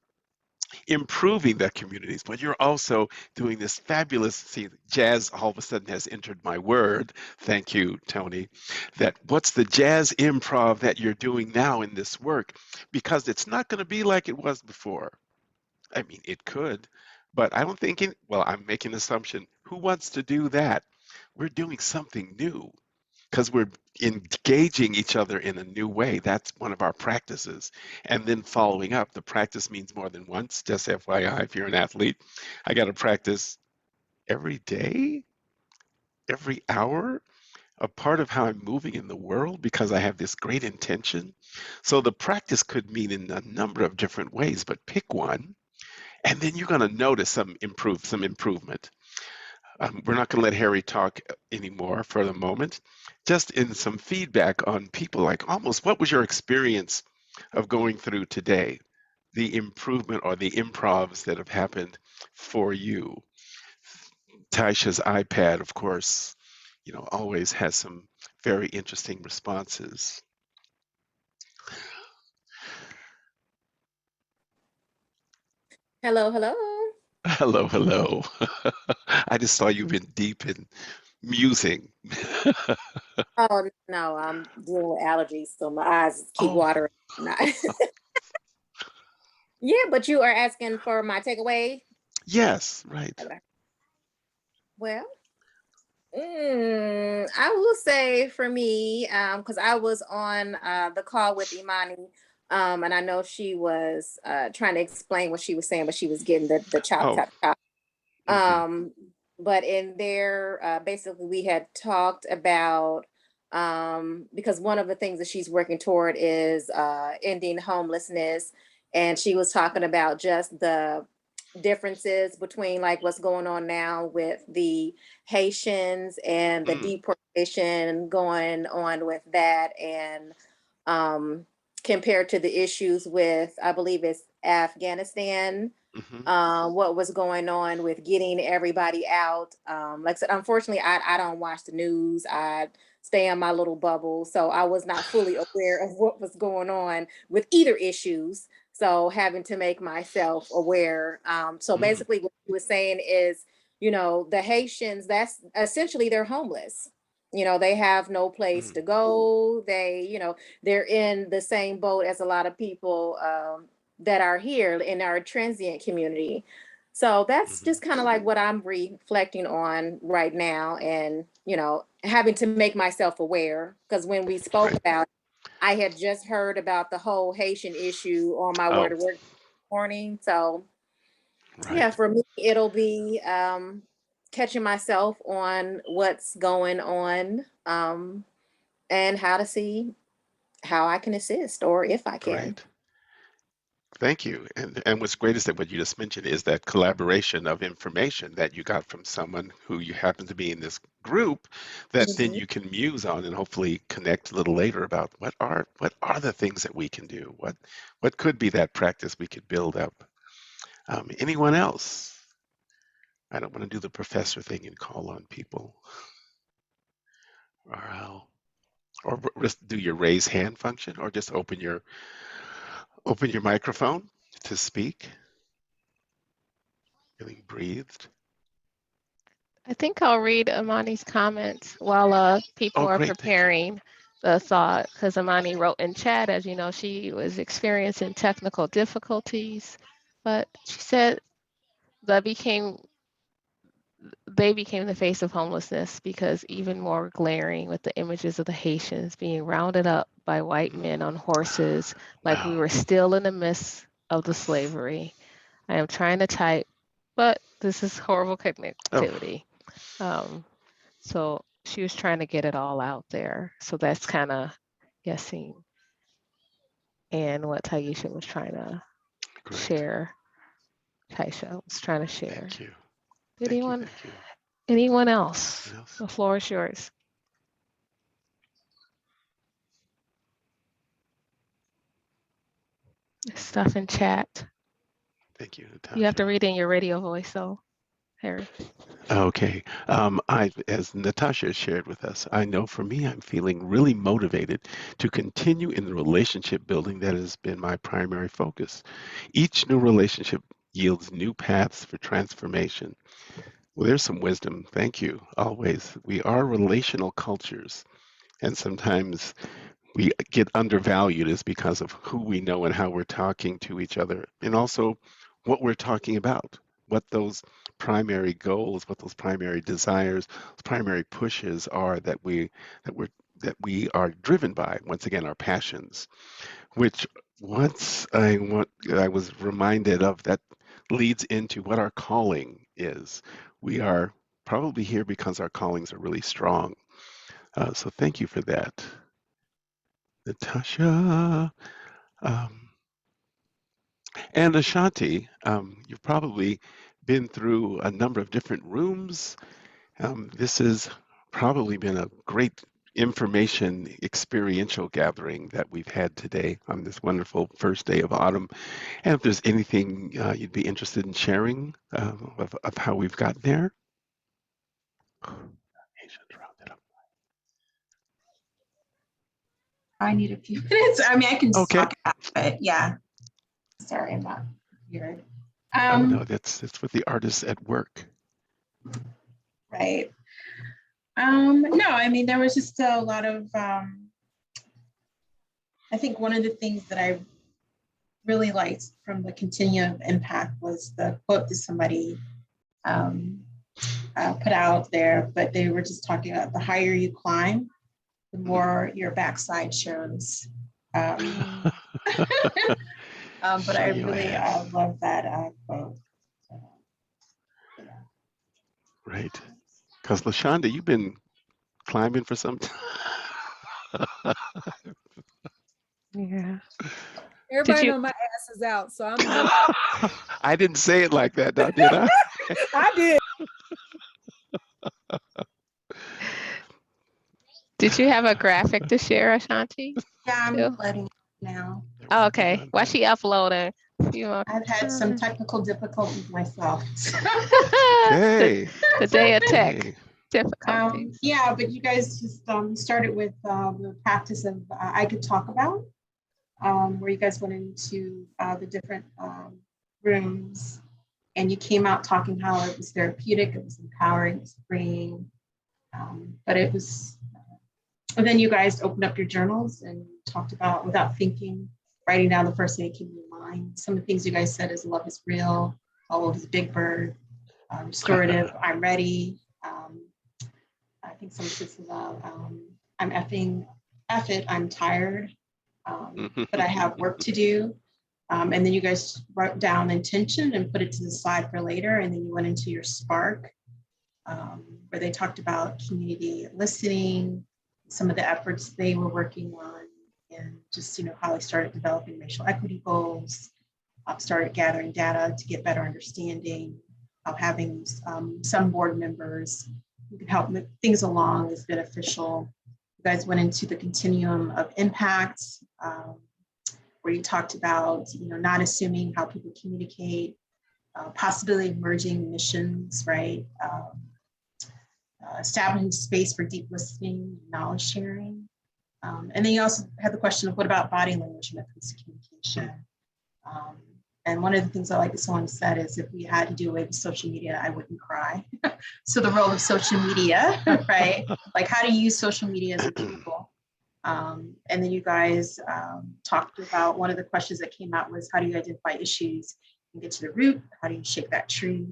improving the communities, but you're also doing this fabulous, see, jazz all of a sudden has entered my word. Thank you, Tony. That what's the jazz improv that you're doing now in this work? Because it's not going to be like it was before. I mean, it could, but I don't think, well, I'm making an assumption. Who wants to do that? We're doing something new because we're engaging each other in a new way. That's one of our practices. And then following up, the practice means more than once. Just FYI, if you're an athlete, I got to practice every day, every hour, a part of how I'm moving in the world because I have this great intention. So the practice could mean in a number of different ways, but pick one, and then you're going to notice some improvement. We're not going to let Harry talk anymore for the moment. Just in some feedback on people, like almost what was your experience of going through today? The improvement or the improvs that have happened for you. Taisha's iPad, of course, you know, always has some very interesting responses.
Hello, hello.
Hello, hello. I just saw you've been deep in musing.
Oh no, I'm dealing with allergies, so my eyes keep
Oh,
watering. Not- yeah, but you are asking for my takeaway.
yes, right.
Well, I will say for me, because I was on the call with Imani, and I know she was trying to explain what she was saying, but she was getting the chop,
Oh,
chop, chop.
mhm,
Um, but in there, basically, we had talked about because one of the things that she's working toward is ending homelessness, and she was talking about just the differences between like what's going on now with the Haitians and the
mm,
deportation going on with that, and um, compared to the issues with, I believe it's Afghanistan,
mhm,
what was going on with getting everybody out. Like I said, unfortunately, I don't watch the news. I stay in my little bubble. So I was not fully aware of what was going on with either issues. So having to make myself aware. So
mm,
basically what he was saying is, you know, the Haitians, that's essentially they're homeless. You know, they have no place
mm,
to go. They, you know, they're in the same boat as a lot of people that are here in our transient community. So that's
mhm,
just kind of like what I'm reflecting on right now, and you know, having to make myself aware because when we spoke
right,
about, I had just heard about the whole Haitian issue on my way
oh,
to work this morning. So yeah,
right,
for me, it'll be catching myself on what's going on, and how to see how I can assist or if I can.
right. Thank you. And what's great is that what you just mentioned is that collaboration of information that you got from someone who you happen to be in this group that then
Mhm.
you can muse on and hopefully connect a little later about what are the things that we can do? What could be that practice we could build up? Anyone else? I don't want to do the professor thing and call on people, or just do your raise hand function, or just open your microphone to speak. Feeling breathed.
I think I'll read Amani's comments while people
Oh,
are
great, thank you.
preparing the thought, because Amani wrote in chat, as you know, she was experiencing technical difficulties, but she said that they became the face of homelessness because even more glaring with the images of the Haitians being rounded up by white men on horses, like we
Wow.
were still in the midst of the slavery. I am trying to type, but this is horrible
Oh,
connectivity. So she was trying to get it all out there. So that's kind of guessing. and what Taisha was trying to share. Taisha was trying to share.
Thank you.
Anyone else? The floor is yours. Stuff in chat.
Thank you, Natasha.
You have to read in your radio voice, though, Harry.
Okay. As Natasha shared with us, I know for me, I'm feeling really motivated to continue in the relationship building that has been my primary focus. Each new relationship yields new paths for transformation. Well, there's some wisdom. Thank you. Always. We are relational cultures, and sometimes we get undervalued is because of who we know and how we're talking to each other, and also what we're talking about, what those primary goals, what those primary desires, those primary pushes are that we are driven by. Once again, our passions, which I was reminded of, that leads into what our calling is. We are probably here because our callings are really strong. So thank you for that, Natasha. And Ashanti, you've probably been through a number of different rooms. This has probably been a great information experiential gathering that we've had today on this wonderful first day of autumn. And if there's anything you'd be interested in sharing of how we've got there.
I need a few minutes. I mean, I can just
Okay.
talk about it, but yeah. Sorry, I'm not here.
Oh no, that's with the artists at work.
Right. No, I mean, there was just a lot of, I think one of the things that I really liked from the Continuum of Impact was the quote that somebody put out there, but they were just talking about the higher you climb, the more your backside shows. But I really love that quote.
Right. Because LaShonda, you've been climbing for some time.
Yeah.
Everybody know my ass is out, so I'm.
I didn't say it like that, though, did I?
I did.
Did you have a graphic to share, Ashanti?
Yeah, I'm uploading it now.
Oh, okay. While she uploading?
I've had some technical difficulties myself.
Okay.
The day of tech difficulties.
Yeah, but you guys just started with the practice of I Could Talk About, where you guys went into the different rooms, and you came out talking how it was therapeutic, it was empowering, it was freeing, but it was. And then you guys opened up your journals and talked about, without thinking, writing down the first thing that came to your mind. Some of the things you guys said is love is real, all love is Big Bird, restorative, I'm ready. I think some of this is I'm F it, I'm tired, but I have work to do. And then you guys wrote down intention and put it to the side for later. And then you went into your spark, where they talked about community listening, some of the efforts they were working on, and just, how they started developing racial equity goals, started gathering data to get better understanding, having some board members who could help move things along is beneficial. You guys went into the continuum of impact, where you talked about, not assuming how people communicate, possibility of merging missions, right? Establishing space for deep listening, knowledge sharing. And then you also had the question of what about body language when it comes to communication? And one of the things I like that someone said is, if we had to do away with social media, I wouldn't cry. So the role of social media, right? Like, how do you use social media as a tool? And then you guys talked about, one of the questions that came out was, how do you identify issues and get to the root? How do you shake that tree?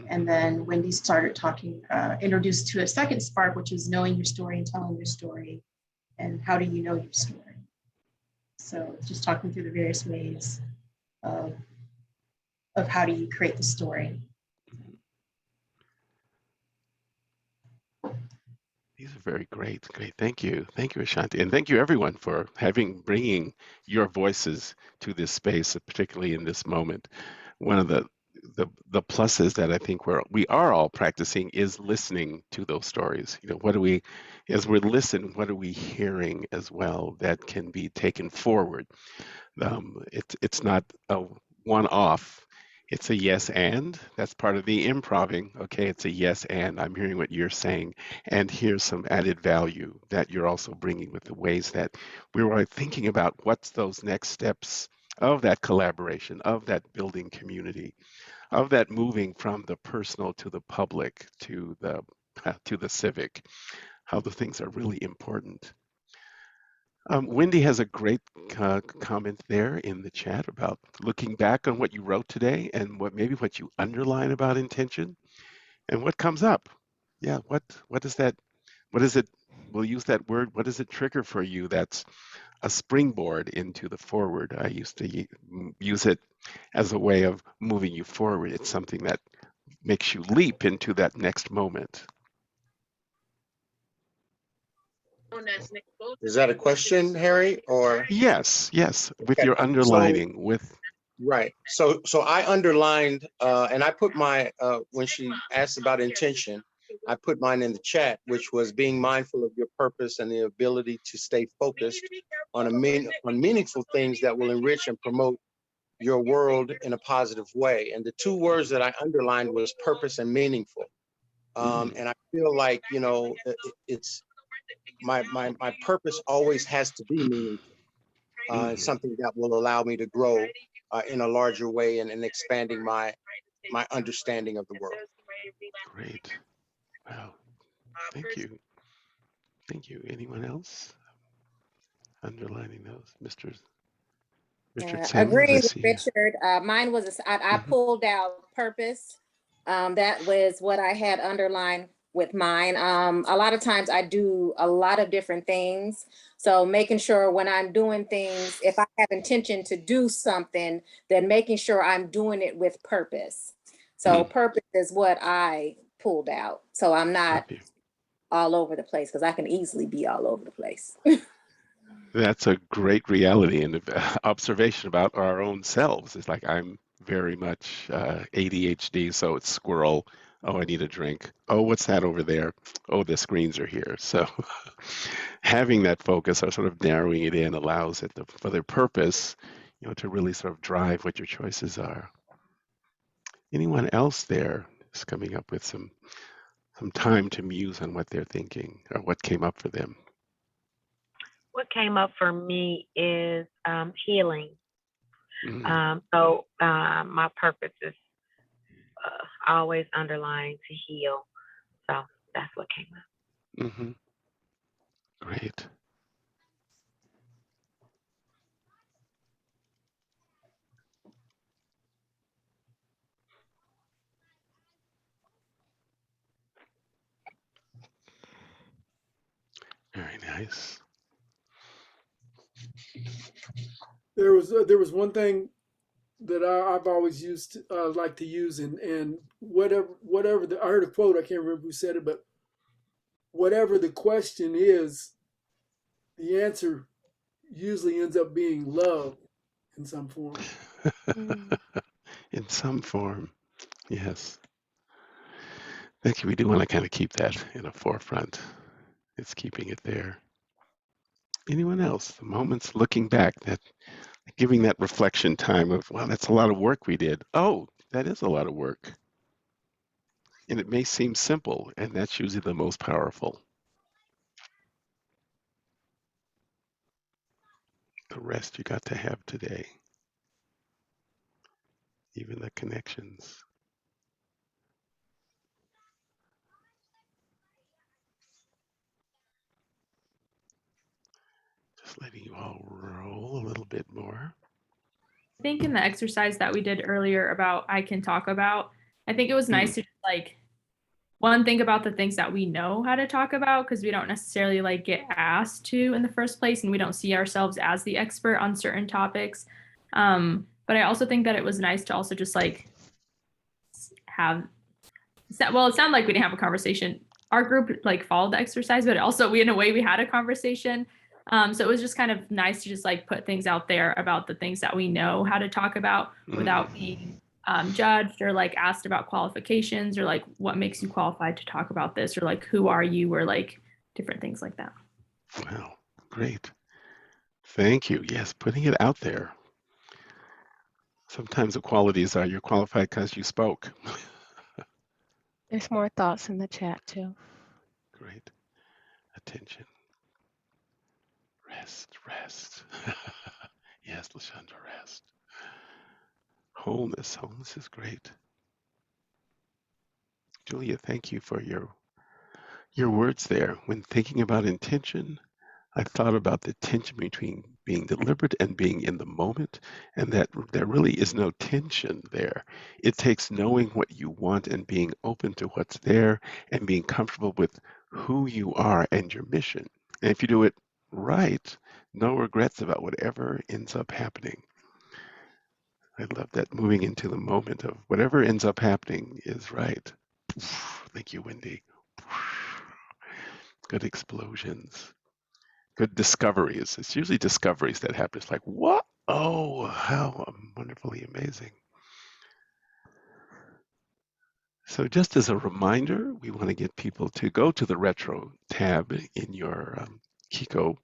And then Wendy started talking, introduced to a second spark, which is knowing your story and telling your story. And how do you know your story? So just talking through the various ways of how do you create the story.
These are very great. Great. Thank you, Ashanti. And thank you, everyone, for bringing your voices to this space, particularly in this moment. One of the pluses that I think we are all practicing is listening to those stories. What do we, as we're listening, what are we hearing as well that can be taken forward? It's not a one-off. It's a yes and. That's part of the improving. Okay, it's a yes and. I'm hearing what you're saying, and here's some added value that you're also bringing with the ways that we were thinking about what's those next steps of that collaboration, of that building community, of that moving from the personal to the public to the civic. How the things are really important. Wendy has a great comment there in the chat about looking back on what you wrote today and what you underline about intention and what comes up. Yeah, what is that? What is it? We'll use that word. What does it trigger for you? That's a springboard into the forward. I used to use it as a way of moving you forward. It's something that makes you leap into that next moment.
Is that a question, Harry, or?
Yes, with
Okay.
your underlining, with
Right. So I underlined, and I put my, when she asked about intention, I put mine in the chat, which was being mindful of your purpose and the ability to stay focused on meaningful things that will enrich and promote your world in a positive way. And the two words that I underlined was purpose and meaningful. And I feel like, it's my purpose always has to be meaningful. It's something that will allow me to grow in a larger way and expanding my understanding of the world.
Great. Wow. Thank you. Thank you. Anyone else underlining those? Richard Sims, I
Agreeing with
see.
Richard. Mine was, I pulled out purpose. That was what I had underlined with mine. A lot of times I do a lot of different things. So making sure when I'm doing things, if I have intention to do something, then making sure I'm doing it with purpose. So purpose is what I pulled out. So I'm not all over the place, because I can easily be all over the place.
That's a great reality and observation about our own selves. It's like I'm very much ADHD, so it's squirrel. Oh, I need a drink. Oh, what's that over there? Oh, the screens are here. So having that focus or sort of narrowing it in allows it for their purpose, to really sort of drive what your choices are. Anyone else there is coming up with some time to muse on what they're thinking or what came up for them?
What came up for me is healing.
Mm.
So my purpose is always underlying to heal. So that's what came up.
Mm-hmm. Great. Very nice.
There was one thing that I've always used, like to use, and whatever I heard a quote, I can't remember who said it, but whatever the question is, the answer usually ends up being love in some form.
In some form, yes. Thank you. We do want to kind of keep that in a forefront. It's keeping it there. Anyone else? The moments looking back, that giving that reflection time of, wow, that's a lot of work we did. Oh, that is a lot of work. And it may seem simple, and that's usually the most powerful. The rest you got to have today. Even the connections. Just letting you all roll a little bit more.
I think in the exercise that we did earlier about I can talk about, I think it was nice to just think about the things that we know how to talk about, because we don't necessarily get asked to in the first place, and we don't see ourselves as the expert on certain topics. But I also think that it was nice to also just have, well, it sounded like we didn't have a conversation our group like followed the exercise, but also we, in a way, we had a conversation. So it was just kind of nice to just like put things out there about the things that we know how to talk about without being judged or like asked about qualifications or like what makes you qualified to talk about this or like who are you or like different things like that.
Wow, great. Thank you. Yes, putting it out there. Sometimes the qualities are you're qualified because you spoke.
There's more thoughts in the chat too.
Great. Attention. Rest, rest. Yes, Lashundra, rest. Wholeness. Wholeness is great. Julia, thank you for your words there. When thinking about intention, I thought about the tension between being deliberate and being in the moment, and that there really is no tension there. It takes knowing what you want and being open to what's there and being comfortable with who you are and your mission. And if you do it right, no regrets about whatever ends up happening. I love that moving into the moment of whatever ends up happening is right. Thank you, Wendy. Good explosions. Good discoveries. It's usually discoveries that happen. It's like, what? Oh, how wonderfully amazing. So just as a reminder, we want to get people to go to the retro tab in your Kiko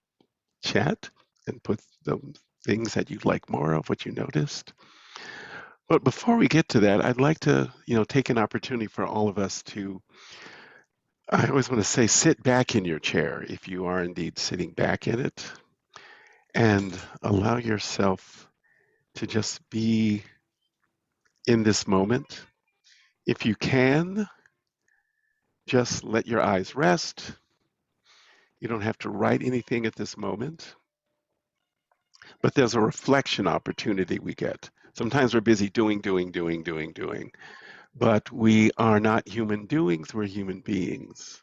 chat and put the things that you'd like more of, what you noticed. But before we get to that, I'd like to, take an opportunity for all of us to, I always want to say, sit back in your chair if you are indeed sitting back in it, and allow yourself to just be in this moment. If you can, just let your eyes rest. You don't have to write anything at this moment, but there's a reflection opportunity we get. Sometimes we're busy doing, but we are not human doings, we're human beings.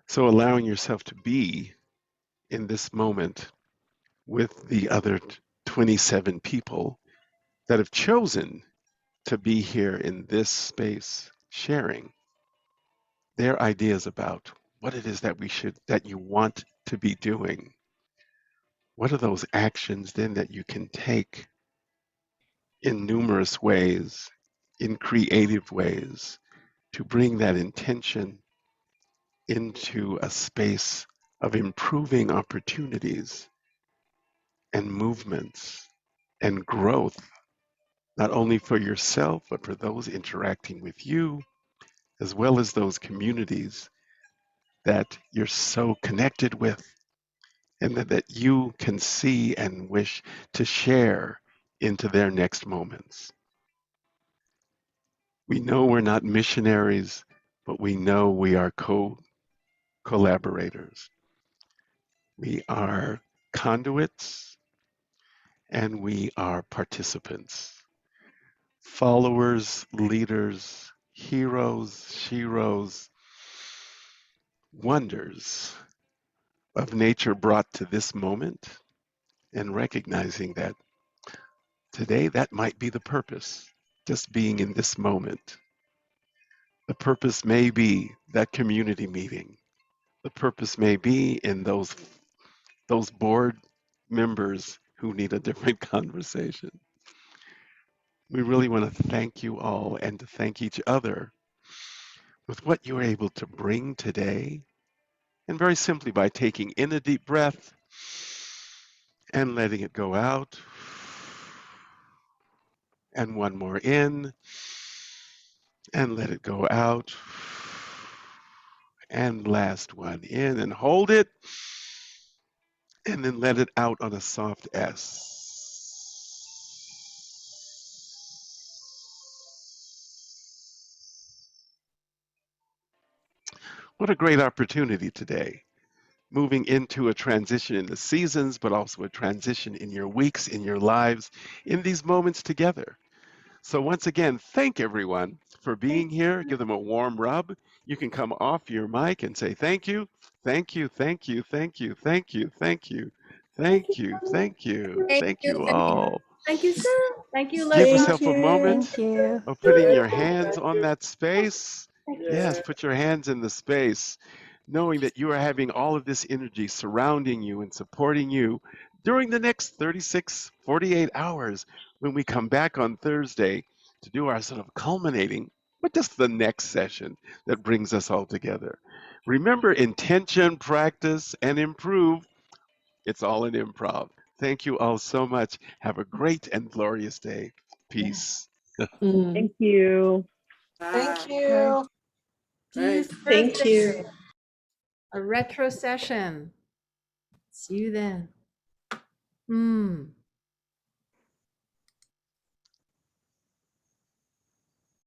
So allowing yourself to be in this moment with the other 27 people that have chosen to be here in this space sharing their ideas about what it is that you want to be doing. What are those actions then that you can take in numerous ways, in creative ways, to bring that intention into a space of improving opportunities and movements and growth, not only for yourself, but for those interacting with you, as well as those communities that you're so connected with and that you can see and wish to share into their next moments. We know we're not missionaries, but we know we are collaborators. We are conduits and we are participants, followers, leaders, heroes, sheroes, wonders of nature brought to this moment, and recognizing that today that might be the purpose, just being in this moment. The purpose may be that community meeting. The purpose may be in those board members who need a different conversation. We really want to thank you all and to thank each other with what you were able to bring today. And very simply by taking in a deep breath and letting it go out. And one more in and let it go out. And last one in and hold it. And then let it out on a soft S. What a great opportunity today. Moving into a transition in the seasons, but also a transition in your weeks, in your lives, in these moments together. So once again, thank everyone for being here. Give them a warm rub. You can come off your mic and say thank you, thank you, thank you, thank you, thank you, thank you, thank you, thank you, thank you all.
Thank you, sir. Thank you,
Give
Leslie.
yourself a moment
Thank you.
of putting your hands on that space Yes, put your hands in the space, knowing that you are having all of this energy surrounding you and supporting you during the next 36, 48 hours when we come back on Thursday to do our sort of culminating, but just the next session that brings us all together. Remember, intention, practice, and improve. It's all an improv. Thank you all so much. Have a great and glorious day. Peace.
Thank you.
Thank you.
See you
Thanks.
Thursday. A retro session. See you then.